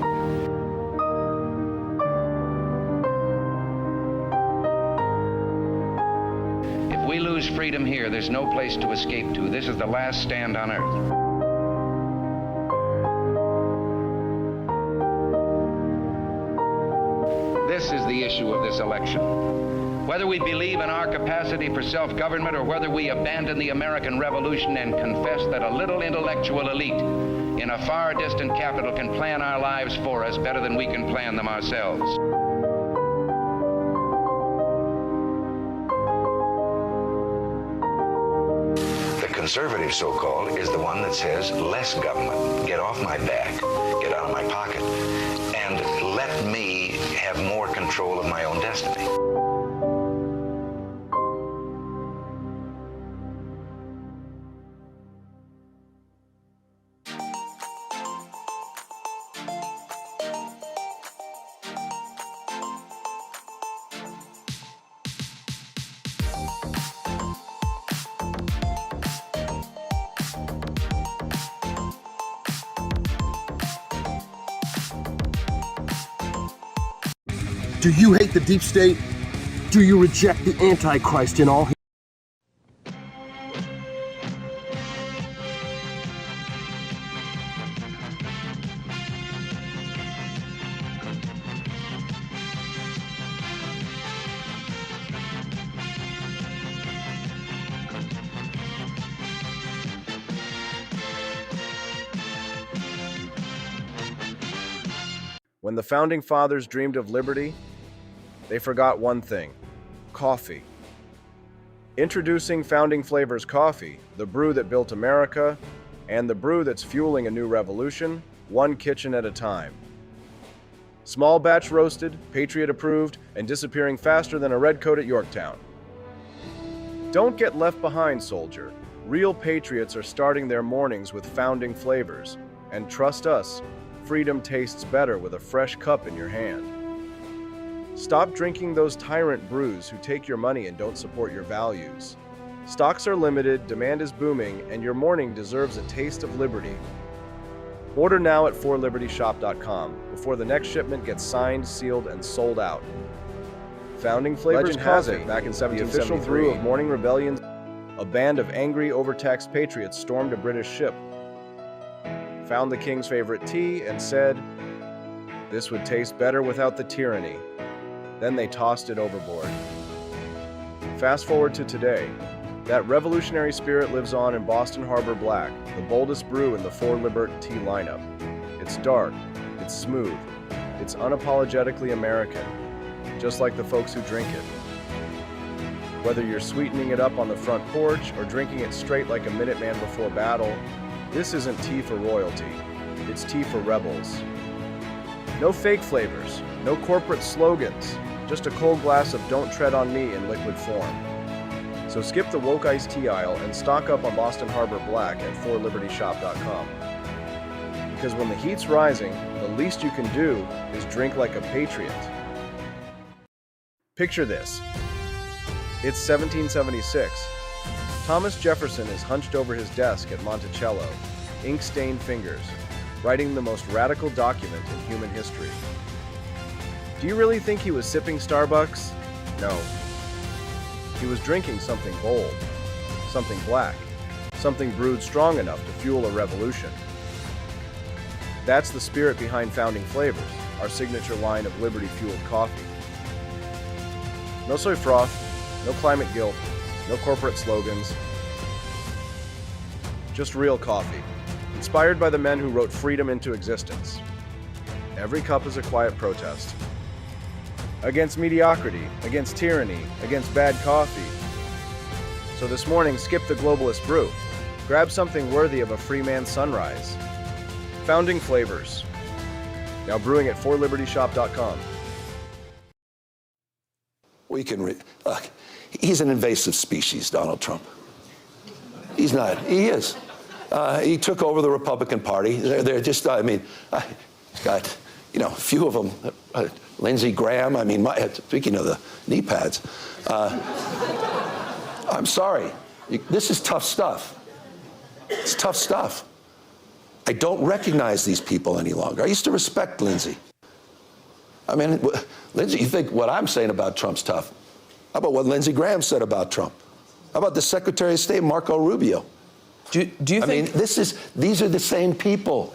If we lose freedom here, there's no place to escape to. This is the last stand on earth. This is the issue of this election. Whether we believe in our capacity for self-government or whether we abandon the American Revolution and confess that a little intellectual elite in a far distant capital can plan our lives for us better than we can plan them ourselves. Conservative, so-called, is the one that says less government, get off my back, get out of my pocket, and let me have more control of my own destiny. Do you hate the deep state? Do you reject the Antichrist in all? When the Founding Fathers dreamed of liberty, they forgot one thing: coffee. Introducing Founding Flavors Coffee, the brew that built America, and the brew that's fueling a new revolution, one kitchen at a time. Small batch roasted, Patriot approved, and disappearing faster than a redcoat at Yorktown. Don't get left behind, soldier. Real patriots are starting their mornings with Founding Flavors, and trust us, freedom tastes better with a fresh cup in your hand. Stop drinking those tyrant brews who take your money and don't support your values. Stocks are limited, demand is booming, and your morning deserves a taste of liberty. Order now at forlibertyshop.com before the next shipment gets signed, sealed, and sold out. Founding Flavors Coffee, back in 1773, the official brew of morning rebellions, a band of angry, overtaxed patriots stormed a British ship, found the king's favorite tea, and said, "This would taste better without the tyranny." Then they tossed it overboard. Fast forward to today. That revolutionary spirit lives on in Boston Harbor Black, the boldest brew in the For Libert tea lineup. It's dark, it's smooth, it's unapologetically American, just like the folks who drink it. Whether you're sweetening it up on the front porch or drinking it straight like a Minuteman before battle, this isn't tea for royalty, it's tea for rebels. No fake flavors, no corporate slogans, just a cold glass of Don't Tread on Me in liquid form. So skip the woke iced tea aisle and stock up on Boston Harbor Black at forlibertyshop.com. Because when the heat's rising, the least you can do is drink like a patriot. Picture this. It's 1776. Thomas Jefferson is hunched over his desk at Monticello, ink-stained fingers, writing the most radical document in human history. Do you really think he was sipping Starbucks? No. He was drinking something bold, something black, something brewed strong enough to fuel a revolution. That's the spirit behind Founding Flavors, our signature line of liberty-fueled coffee. No soy froth, no climate guilt, no corporate slogans. Just real coffee, inspired by the men who wrote freedom into existence. Every cup is a quiet protest. Against mediocrity, against tyranny, against bad coffee. So this morning, skip the globalist brew. Grab something worthy of a free man's sunrise. Founding Flavors. Now brewing at forlibertyshop.com. We can look, he's an invasive species, Donald Trump. He's not. He is. He took over the Republican Party. They're just, I mean, he's got, you know, a few of them. Lindsey Graham, I mean, speaking of the knee pads. I'm sorry. This is tough stuff. It's tough stuff. I don't recognize these people any longer. I used to respect Lindsey. I mean, Lindsey, you think what I'm saying about Trump's tough? How about what Lindsey Graham said about Trump? How about the Secretary of State, Marco Rubio? Do you think? I mean, these are the same people.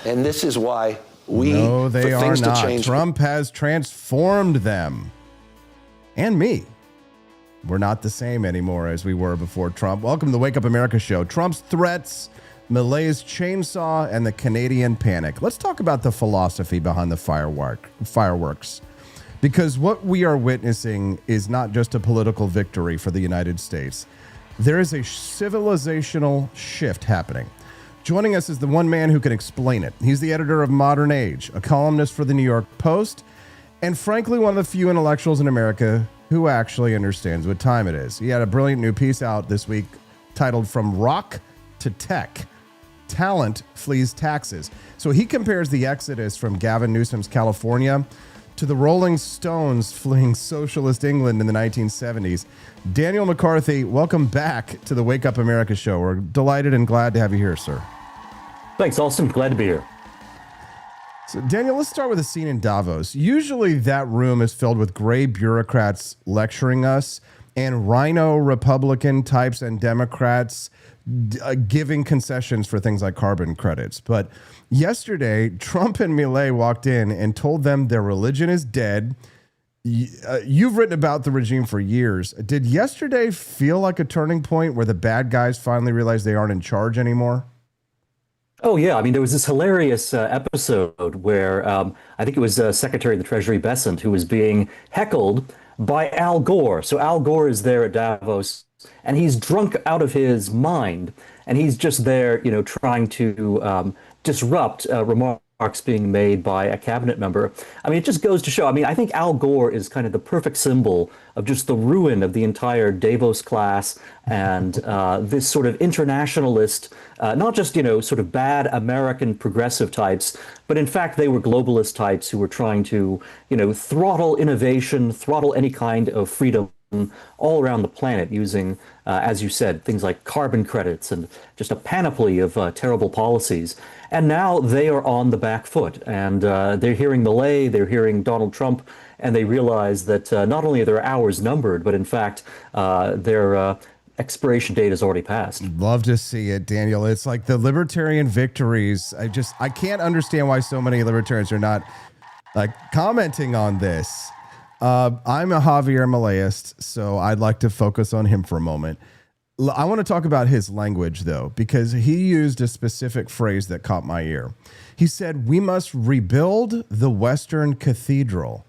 And this is why No, they for are things not. to change. Trump has transformed them. And me. We're not the same anymore as we were before Trump. Welcome to the Wake Up America show. Trump's threats, Milei's chainsaw, and the Canadian panic. Let's talk about the philosophy behind the fireworks. Because what we are witnessing is not just a political victory for the United States. There is a civilizational shift happening. Joining us is the one man who can explain it. He's the editor of Modern Age, a columnist for the New York Post, and frankly, one of the few intellectuals in America who actually understands what time it is. He had a brilliant new piece out this week titled From Rock to Tech, Talent Flees Taxes. So he compares the exodus from Gavin Newsom's California to the Rolling Stones fleeing socialist England in the 1970s. Daniel McCarthy, welcome back to the Wake Up America show. We're delighted and glad to have you here, sir. Thanks, Austin. Glad to be here. So, Daniel, let's start with a scene in Davos. Usually that room is filled with gray bureaucrats lecturing us and rhino Republican types and Democrats giving concessions for things like carbon credits. But yesterday, Trump and Milei walked in and told them their religion is dead. You've written about the regime for years. Did yesterday feel like a turning point where the bad guys finally realized they aren't in charge anymore? Oh, yeah. I mean, there was this hilarious episode where I think it was Secretary of the Treasury Bessent who was being heckled by Al Gore. So Al Gore is there at Davos, and he's drunk out of his mind, and he's just there, you know, trying to disrupt remarks being made by a cabinet member. I mean, it just goes to show. I mean, I think Al Gore is kind of the perfect symbol of just the ruin of the entire Davos class and this sort of internationalist, not just, you know, sort of bad American progressive types, but in fact, they were globalist types who were trying to, you know, throttle innovation, throttle any kind of freedom all around the planet using, as you said, things like carbon credits and just a panoply of terrible policies. And now they are on the back foot, and they're hearing Milei, they're hearing Donald Trump, and they realize that not only are their hours numbered, but in fact, their expiration date has already passed. Love to see it, Daniel. It's like the libertarian victories. I can't understand why so many libertarians are not like commenting on this. I'm a Javier Mileiist, so I'd like to focus on him for a moment. I want to talk about his language, though, because he used a specific phrase that caught my ear. He said, "We must rebuild the Western Cathedral."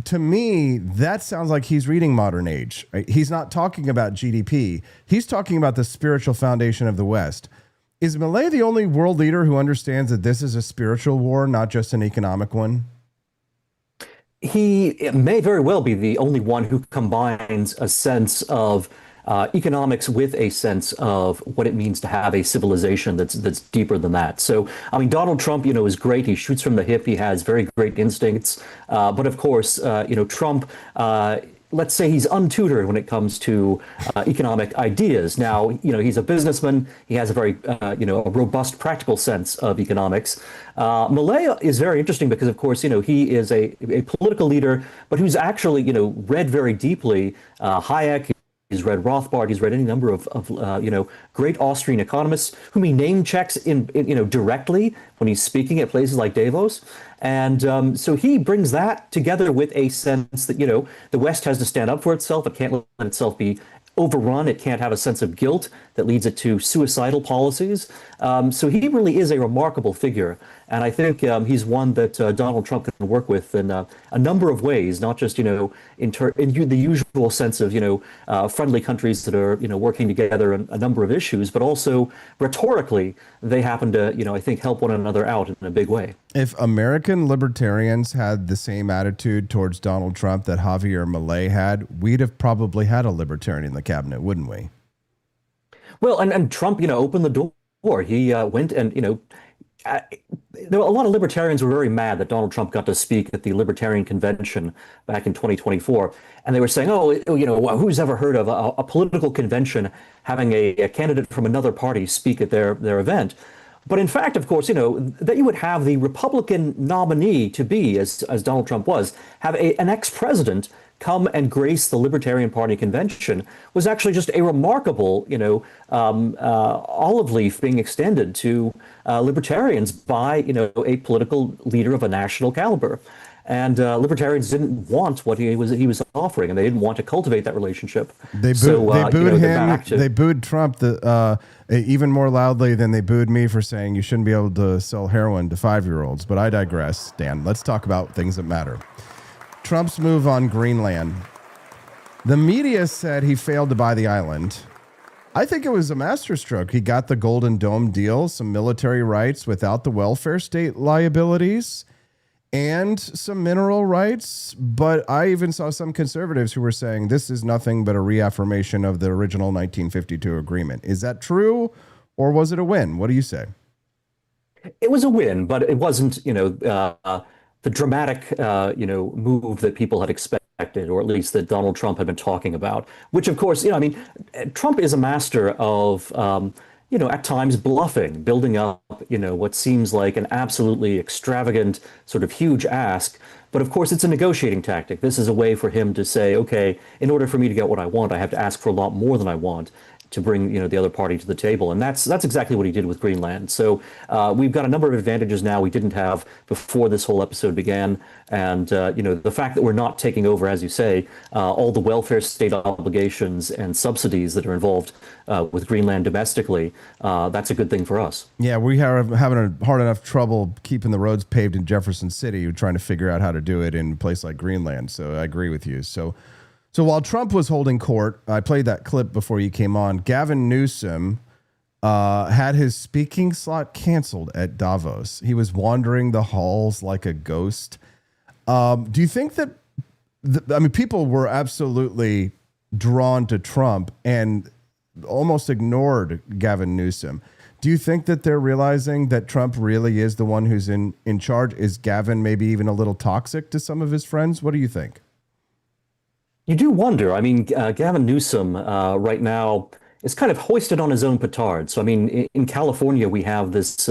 To me, that sounds like he's reading Modern Age. Right? He's not talking about GDP. He's talking about the spiritual foundation of the West. Is Milei the only world leader who understands that this is a spiritual war, not just an economic one? He may very well be the only one who combines a sense of economics with a sense of what it means to have a civilization that's deeper than that. So, I mean, Donald Trump, you know, is great. He shoots from the hip. He has very great instincts. But of course, you know, Trump, let's say he's untutored when it comes to economic ideas. Now, you know, he's a businessman. He has a very, you know, a robust practical sense of economics. Milei is very interesting because, of course, you know, he is a political leader, but who's actually, you know, read very deeply Hayek. He's read Rothbard. He's read any number of you know, great Austrian economists whom he name checks in you know, directly when he's speaking at places like Davos. And so he brings that together with a sense that, the West has to stand up for itself. It can't let itself be overrun. It can't have a sense of guilt that leads it to suicidal policies. So he really is a remarkable figure. And I think he's one that Donald Trump can work with in a number of ways, not just, in the usual sense of, friendly countries that are, working together on a number of issues, but also rhetorically, they happen to, I think, help one another out in a big way. If American libertarians had the same attitude towards Donald Trump that Javier Milei had, we'd have probably had a libertarian in the cabinet, wouldn't we? Well, and Trump, opened the door. He went and, there were a lot of libertarians were very mad that Donald Trump got to speak at the Libertarian Convention back in 2024. And they were saying, who's ever heard of a political convention having a candidate from another party speak at their event? But in fact, of course, that you would have the Republican nominee to be, as Donald Trump was, have an ex-president come and grace the Libertarian Party convention was actually just a remarkable, olive leaf being extended to libertarians by, a political leader of a national caliber. And libertarians didn't want what he was offering, and they didn't want to cultivate that relationship. They booed him. They booed Trump even more loudly than they booed me for saying you shouldn't be able to sell heroin to 5-year-olds. But I digress, Dan. Let's talk about things that matter. Trump's move on Greenland. The media said he failed to buy the island. I think it was a masterstroke. He got the Golden Dome deal, some military rights without the welfare state liabilities, and some mineral rights. But I even saw some conservatives who were saying this is nothing but a reaffirmation of the original 1952 agreement. Is that true, or was it a win? What do you say? It was a win, but it wasn't, the dramatic, move that people had expected, or at least that Donald Trump had been talking about, which, of course, Trump is a master of, at times bluffing, building up, what seems like an absolutely extravagant sort of huge ask. But of course, it's a negotiating tactic. This is a way for him to say, okay, in order for me to get what I want, I have to ask for a lot more than I want to bring the other party to the table. And that's exactly what he did with Greenland. So we've got a number of advantages now we didn't have before this whole episode began. And the fact that we're not taking over, as you say, all the welfare state obligations and subsidies that are involved with Greenland domestically, that's a good thing for us. Yeah, we are having a hard enough trouble keeping the roads paved in Jefferson City, trying to figure out how to do it in a place like Greenland. So I agree with you. So while Trump was holding court, I played that clip before you came on, Gavin Newsom had his speaking slot canceled at Davos. He was wandering the halls like a ghost. Do you think that, people were absolutely drawn to Trump and almost ignored Gavin Newsom. Do you think that they're realizing that Trump really is the one who's in charge? Is Gavin maybe even a little toxic to some of his friends? What do you think? You do wonder. Gavin Newsom right now is kind of hoisted on his own petard. So, in California, we have this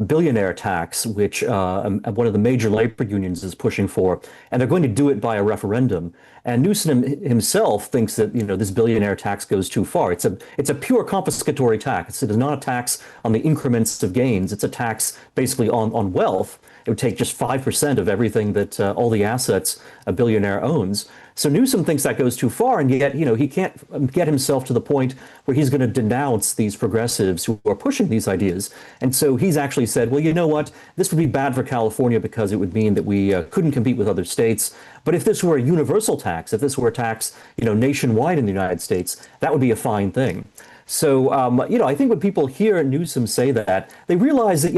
billionaire tax, which one of the major labor unions is pushing for, and they're going to do it by a referendum. And Newsom himself thinks that this billionaire tax goes too far. It's a pure confiscatory tax. It is not a tax on the increments of gains. It's a tax basically on wealth. It would take just 5% of everything that all the assets a billionaire owns. So Newsom thinks that goes too far, and yet, he can't get himself to the point where he's going to denounce these progressives who are pushing these ideas. And so he's actually said, well, you know what? This would be bad for California because it would mean that we couldn't compete with other states. But if this were a universal tax, if this were a tax, nationwide in the United States, that would be a fine thing. So, I think when people hear Newsom say that, they realize that,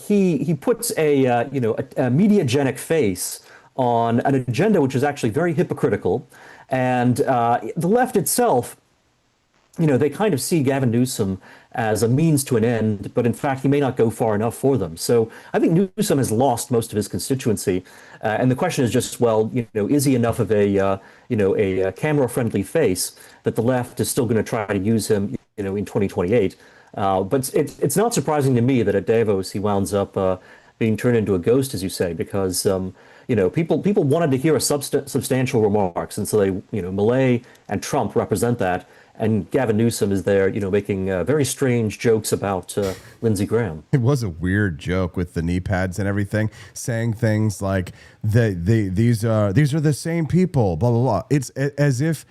he puts a mediagenic face on an agenda which is actually very hypocritical. And the left itself, they kind of see Gavin Newsom as a means to an end, but in fact, he may not go far enough for them. So I think Newsom has lost most of his constituency. And the question is just, well, is he enough of a camera-friendly face that the left is still going to try to use him, in 2028? But it's not surprising to me that at Davos he wound up being turned into a ghost, as you say, because people wanted to hear a substantial remarks, and so they, Milei and Trump represent that. and Gavin Newsom is there, making very strange jokes about Lindsey Graham. It was a weird joke with the knee pads and everything, saying things like these are the same people, blah blah blah. It's as if,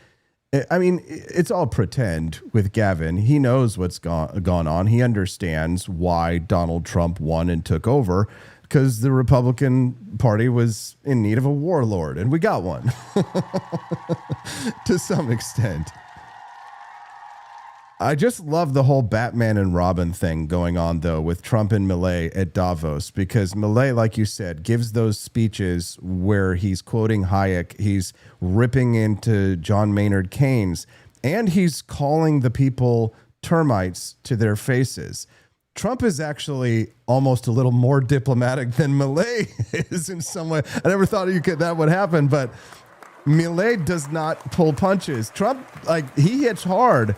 I mean, it's all pretend with Gavin. He knows what's gone on. He understands why Donald Trump won and took over, because the Republican Party was in need of a warlord, and we got one to some extent. I just love the whole Batman and Robin thing going on, though, with Trump and Milei at Davos, because Milei, like you said, gives those speeches where he's quoting Hayek, he's ripping into John Maynard Keynes, and he's calling the people termites to their faces. Trump is actually almost a little more diplomatic than Milei is in some way. I never thought that would happen, but Milei does not pull punches. Trump, he hits hard,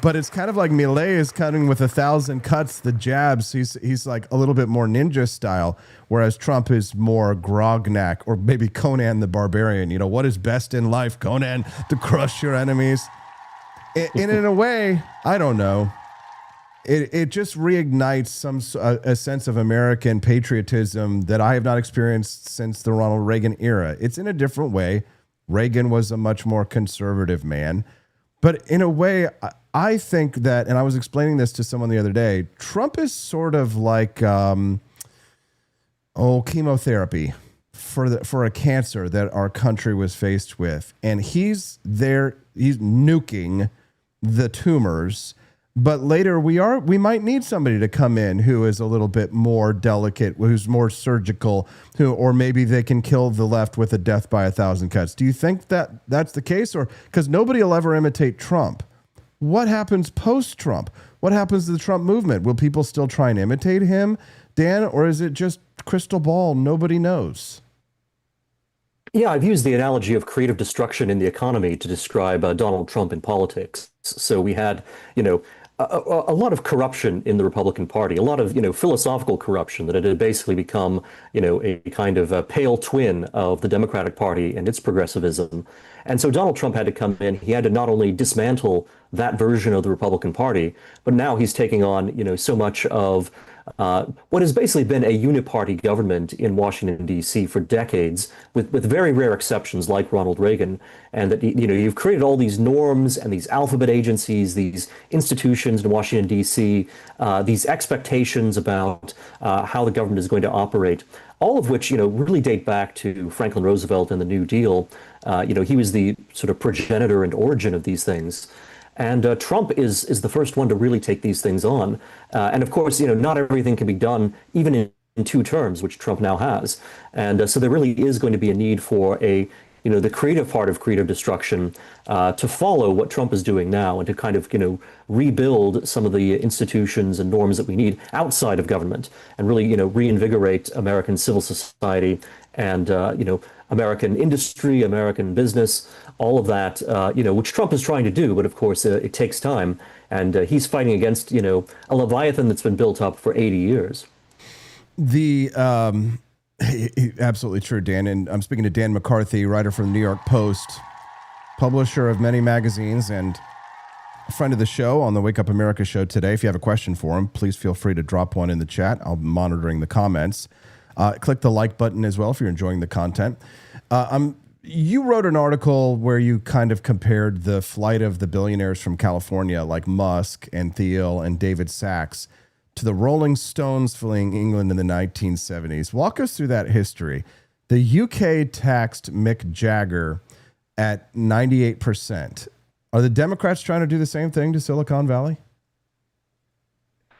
but it's kind of like Milei is cutting with 1,000 cuts, the jabs. He's like a little bit more ninja style, whereas Trump is more Grognak or maybe Conan the Barbarian. What is best in life, Conan? To crush your enemies. And in a way, I don't know. It just reignites a sense of American patriotism that I have not experienced since the Ronald Reagan era. It's in a different way. Reagan was a much more conservative man. But in a way, I think that, and I was explaining this to someone the other day, Trump is sort of like chemotherapy for a cancer that our country was faced with. And he's nuking the tumors. But later we might need somebody to come in who is a little bit more delicate, who's more surgical, or maybe they can kill the left with a death by 1,000 cuts. Do you think that that's the case? Or because nobody will ever imitate Trump. What happens post-Trump? What happens to the Trump movement? Will people still try and imitate him, Dan, or is it just crystal ball? Nobody knows. Yeah, I've used the analogy of creative destruction in the economy to describe Donald Trump in politics. So we had, a lot of corruption in the Republican Party, a lot of, philosophical corruption that it had basically become, a kind of a pale twin of the Democratic Party and its progressivism. And so Donald Trump had to come in. He had to not only dismantle that version of the Republican Party, but now he's taking on, so much of what has basically been a uniparty government in Washington, D.C. for decades, with very rare exceptions like Ronald Reagan. And that, you've created all these norms and these alphabet agencies, these institutions in Washington, D.C., these expectations about how the government is going to operate, all of which, really date back to Franklin Roosevelt and the New Deal. He was the sort of progenitor and origin of these things. And Trump is the first one to really take these things on. And of course, not everything can be done even in 2 terms, which Trump now has. And so there really is going to be a need for the creative part of creative destruction to follow what Trump is doing now and to kind of, rebuild some of the institutions and norms that we need outside of government and really, reinvigorate American civil society and, American industry, American business, all of that, which Trump is trying to do. But of course, it takes time. And he's fighting against, a Leviathan that's been built up for 80 years. Absolutely true, Dan. And I'm speaking to Dan McCarthy, writer from the New York Post, publisher of many magazines, and a friend of the show on the Wake Up America show today. If you have a question for him, please feel free to drop one in the chat. I'll be monitoring the comments. Click the like button as well if you're enjoying the content. You wrote an article where you kind of compared the flight of the billionaires from California, like Musk and Thiel and David Sachs, to the Rolling Stones fleeing England in the 1970s. Walk us through that history. The UK taxed Mick Jagger at 98%. Are the Democrats trying to do the same thing to Silicon Valley?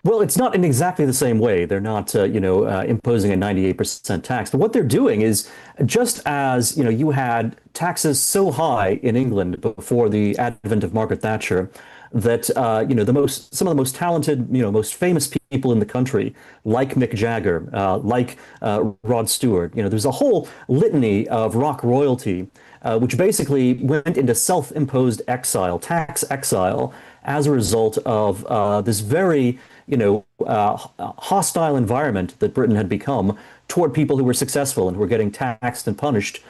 Well, it's not in exactly the same way. They're not, imposing a 98% tax. But what they're doing is, just as, you had taxes so high in England before the advent of Margaret Thatcher, that, some of the most talented, most famous people in the country, like Mick Jagger, like Rod Stewart, there's a whole litany of rock royalty, which basically went into self-imposed exile, tax exile, as a result of this very hostile environment that Britain had become toward people who were successful and who were getting taxed and punished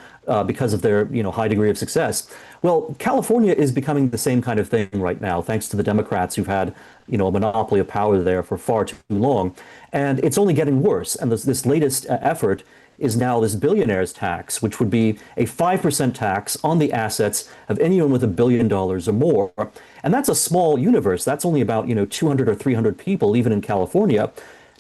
because of their high degree of success. Well, California is becoming the same kind of thing right now, thanks to the Democrats who've had a monopoly of power there for far too long, and it's only getting worse. And this latest effort is now this billionaires tax, which would be a 5% tax on the assets of anyone with $1 billion or more. And that's a small universe. That's only about 200 or 300 people, even in California.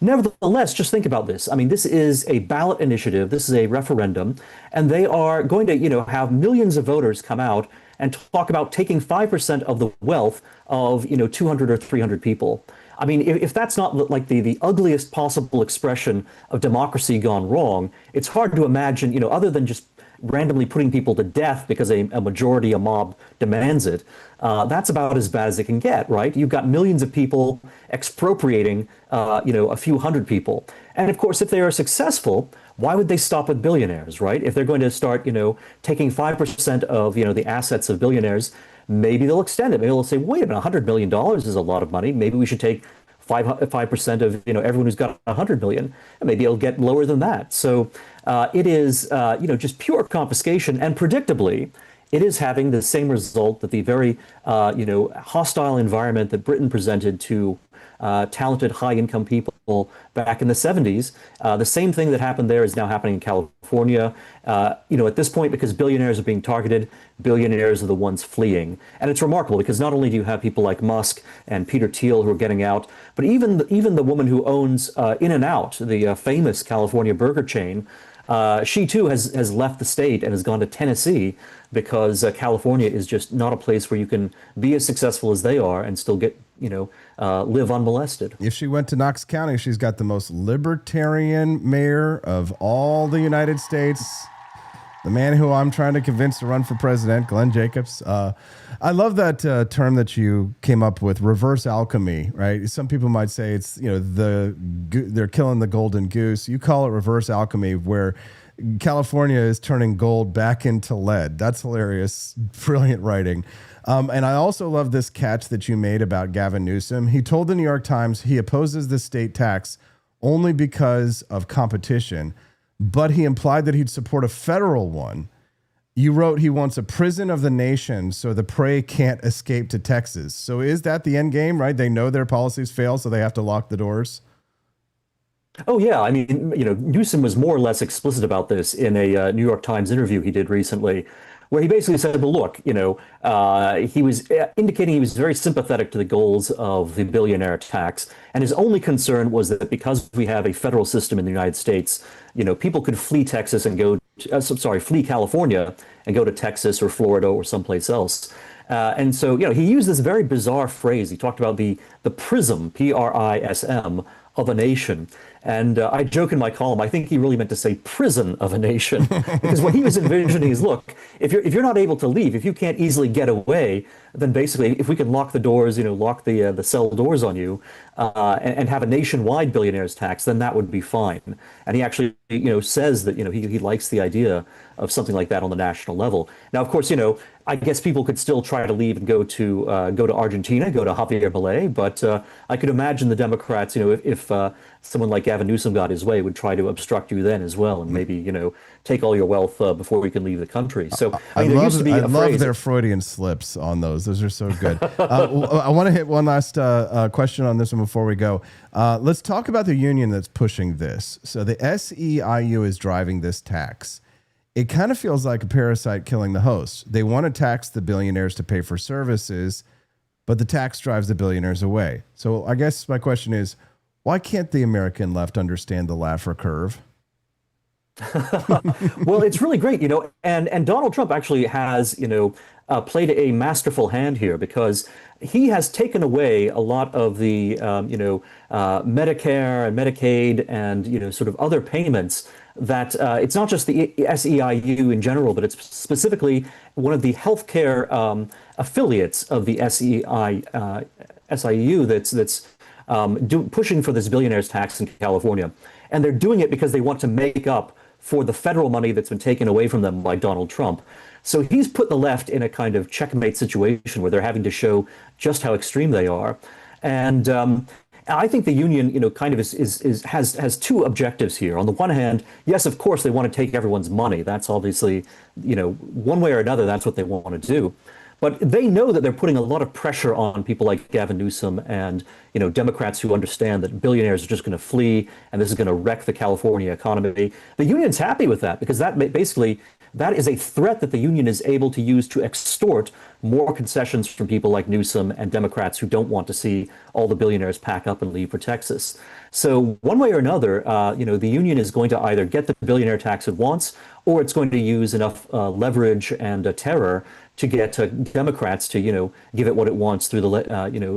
Nevertheless, just think about this. I mean, this is a ballot initiative. This is a referendum, and they are going to, have millions of voters come out and talk about taking 5% of the wealth of, 200 or 300 people. I mean, if that's not like the ugliest possible expression of democracy gone wrong, it's hard to imagine, other than just randomly putting people to death because a majority, a mob demands it. That's about as bad as it can get, right? You've got millions of people expropriating, a few hundred people. And of course, if they are successful, why would they stop with billionaires, right? If they're going to start, taking 5% of, the assets of billionaires, maybe they'll extend it. Maybe they'll say, wait a minute, $100 million is a lot of money. Maybe we should take 5% of, everyone who's got 100 million, and maybe it'll get lower than that. So it is, just pure confiscation, and predictably, it is having the same result that the very, hostile environment that Britain presented to talented, high-income people back in the 70s. The same thing that happened there is now happening in California. At this point, because billionaires are being targeted, billionaires are the ones fleeing. And it's remarkable because not only do you have people like Musk and Peter Thiel who are getting out, but even the woman who owns In-N-Out, the famous California burger chain, she too has left the state and has gone to Tennessee because California is just not a place where you can be as successful as they are and still get, live unmolested. If she went to Knox County, she's got the most libertarian mayor of all the United States. The man who I'm trying to convince to run for president, Glenn Jacobs. I love that term that you came up with, reverse alchemy, right? Some people might say it's, they're killing the golden goose. You call it reverse alchemy, where California is turning gold back into lead. That's hilarious. Brilliant writing. And I also love this catch that you made about Gavin Newsom. He told the New York Times he opposes the state tax only because of competition, but he implied that he'd support a federal one. You wrote he wants a prison of the nation so the prey can't escape to Texas. So is that the end game, right? They know their policies fail, so they have to lock the doors? Oh, yeah. I mean, Newsom was more or less explicit about this in a New York Times interview he did recently, where he basically said, well, look, he was indicating he was very sympathetic to the goals of the billionaire tax. And his only concern was that because we have a federal system in the United States, people could flee Texas and flee California and go to Texas or Florida or someplace else. And so, he used this very bizarre phrase. He talked about the prism, PRISM, of a nation. And I joke in my column, I think he really meant to say prison of a nation, because what he was envisioning is, look, if you're not able to leave, if you can't easily get away, then basically, if we could lock the doors, lock the cell doors on you, and have a nationwide billionaires tax, then that would be fine. And he actually, says that, he likes the idea of something like that on the national level. Now, of course, I guess people could still try to leave and go to Argentina, go to Javier Milei, but I could imagine the Democrats, if someone like Gavin Newsom got his way, would try to obstruct you then as well, and maybe take all your wealth before you can leave the country. So I love their Freudian slips on those. Those are so good. I want to hit one last question on this one before we go. Let's talk about the union that's pushing this. So the SEIU is driving this tax. It kind of feels like a parasite killing the host. They want to tax the billionaires to pay for services, but the tax drives the billionaires away. So I guess my question is, why can't the American left understand the Laffer curve? Well, it's really great, and Donald Trump actually has, played a masterful hand here, because he has taken away a lot of the, Medicare and Medicaid and, sort of other payments that it's not just the SEIU in general, but it's specifically one of the healthcare affiliates of the SEIU that's pushing for this billionaires tax in California. And they're doing it because they want to make up for the federal money that's been taken away from them by Donald Trump. So he's put the left in a kind of checkmate situation where they're having to show just how extreme they are. And I think the union, kind of has two objectives here. On the one hand, yes, of course, they want to take everyone's money. That's obviously, one way or another, that's what they want to do. But they know that they're putting a lot of pressure on people like Gavin Newsom and, Democrats who understand that billionaires are just going to flee and this is going to wreck the California economy. The union's happy with that because that is a threat that the union is able to use to extort more concessions from people like Newsom and Democrats who don't want to see all the billionaires pack up and leave for Texas. So one way or another, the union is going to either get the billionaire tax it wants, or it's going to use enough leverage and terror to get Democrats to, give it what it wants through the,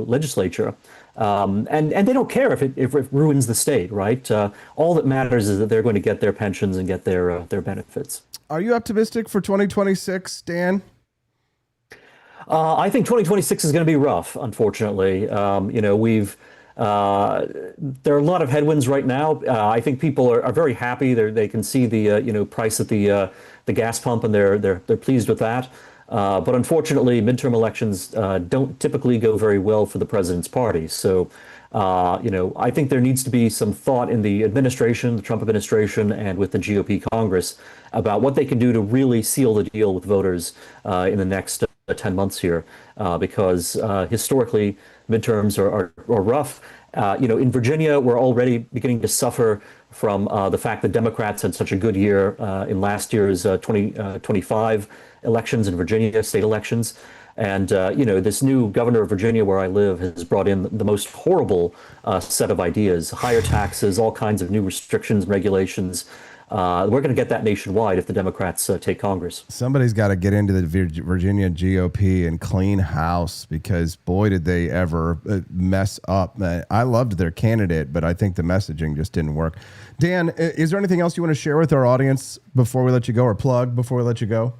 legislature. And they don't care if it ruins the state, right? All that matters is that they're going to get their pensions and get their benefits. Are you optimistic for 2026, Dan? I think 2026 is going to be rough, unfortunately. There are a lot of headwinds right now. I think people are very happy. They can see the price at the gas pump, and they're pleased with that. But unfortunately, midterm elections don't typically go very well for the president's party. So, I think there needs to be some thought in the administration, the Trump administration, and with the GOP Congress about what they can do to really seal the deal with voters in the next 10 months here, because historically, midterms are rough. In Virginia, we're already beginning to suffer from the fact that Democrats had such a good year in last year's 2025 elections in Virginia, state elections. And, this new governor of Virginia, where I live, has brought in the most horrible set of ideas, higher taxes, all kinds of new restrictions and regulations. We're going to get that nationwide if the Democrats take Congress. Somebody's got to get into the Virginia GOP and clean house, because boy, did they ever mess up. I loved their candidate, but I think the messaging just didn't work. Dan, is there anything else you want to share with our audience before we let you go, or plug before we let you go?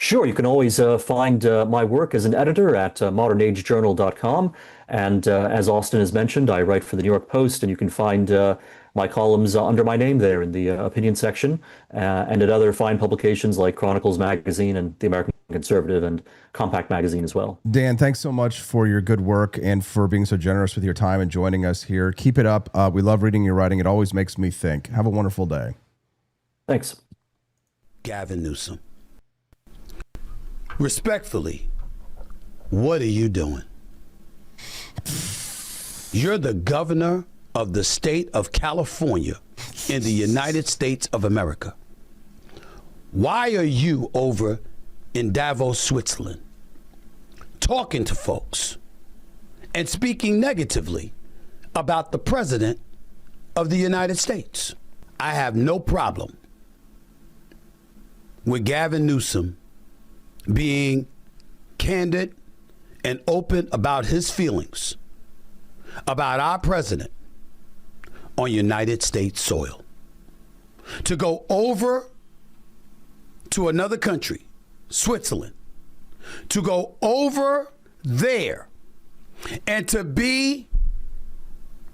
Sure. You can always find my work as an editor at modernagejournal.com. And as Austin has mentioned, I write for the New York Post, and you can find my columns under my name there in the opinion section, and at other fine publications like Chronicles Magazine and the American Conservative and Compact Magazine as well. Dan, thanks so much for your good work and for being so generous with your time and joining us here. Keep it up. We love reading your writing. It always makes me think. Have a wonderful day. Thanks. Gavin Newsom. Respectfully, what are you doing? You're the governor of the state of California in the United States of America. Why are you over in Davos, Switzerland, talking to folks and speaking negatively about the president of the United States? I have no problem with Gavin Newsom being candid and open about his feelings about our president on United States soil. To go over to another country, Switzerland, to go over there and to be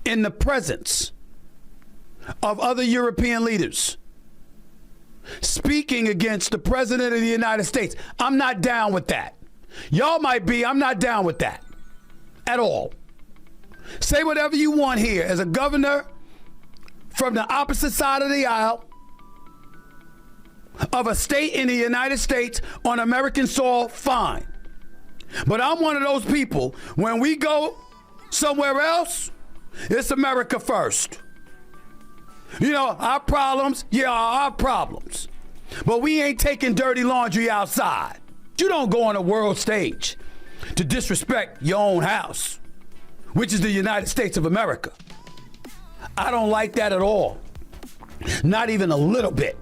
in the presence of other European leaders speaking against the president of the United States. I'm not down with that. Y'all might be. I'm not down with that at all. Say whatever you want here as a governor from the opposite side of the aisle of a state in the United States on American soil, fine. But I'm one of those people, when we go somewhere else, it's America first. Our problems, our problems. But we ain't taking dirty laundry outside. You don't go on a world stage to disrespect your own house, which is the United States of America. I don't like that at all. Not even a little bit.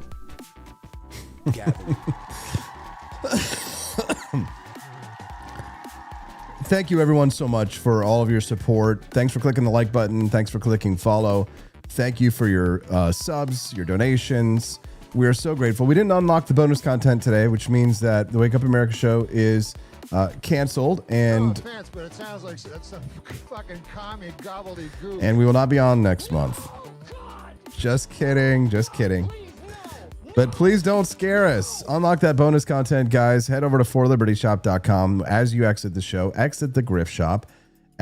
Thank you, everyone, so much for all of your support. Thanks for clicking the like button. Thanks for clicking follow. Thank you for your subs, your donations. We are so grateful. We didn't unlock the bonus content today, which means that the Wake Up America show is canceled, and no offense, but it sounds like that's some fucking commie gobbledygook. And we will not be on next month. Just kidding. But please don't scare us. Unlock that bonus content, guys. Head over to forlibertyshop.com. As you exit the show, exit the Grift Shop,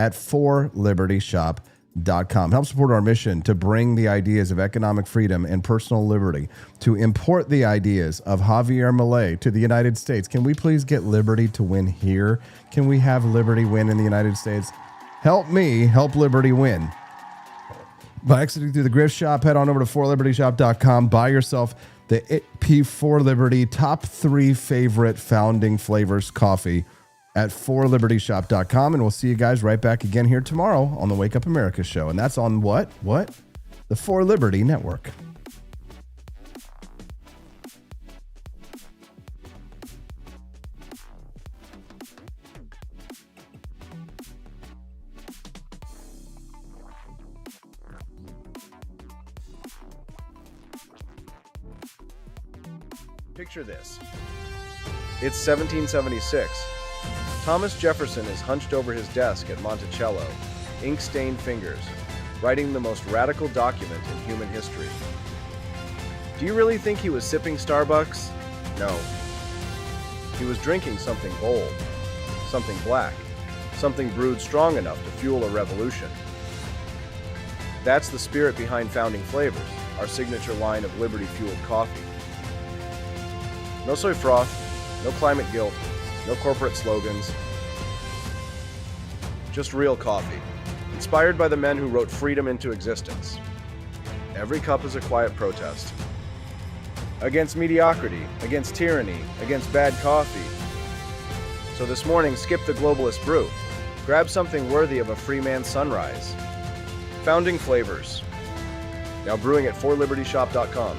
at forlibertyshop.com. Help support our mission to bring the ideas of economic freedom and personal liberty, to import the ideas of Javier Milei to the United States. Can we please get liberty to win here? Can we have liberty win in the United States? Help me help liberty win. By exiting through the Grift Shop, head on over to forlibertyshop.com. Buy yourself the P4 Liberty top 3 favorite founding flavors coffee at forlibertyshop.com. And we'll see you guys right back again here tomorrow on the Wake Up America show. And that's on what? The For Liberty Network. Picture this. It's 1776. Thomas Jefferson is hunched over his desk at Monticello, ink-stained fingers, writing the most radical document in human history. Do you really think he was sipping Starbucks? No. He was drinking something bold, something black, something brewed strong enough to fuel a revolution. That's the spirit behind Founding Flavors, our signature line of liberty-fueled coffee. No soy froth, no climate guilt, no corporate slogans. Just real coffee, inspired by the men who wrote freedom into existence. Every cup is a quiet protest. Against mediocrity, against tyranny, against bad coffee. So this morning, skip the globalist brew. Grab something worthy of a free man's sunrise. Founding Flavors. Now brewing at forlibertyshop.com.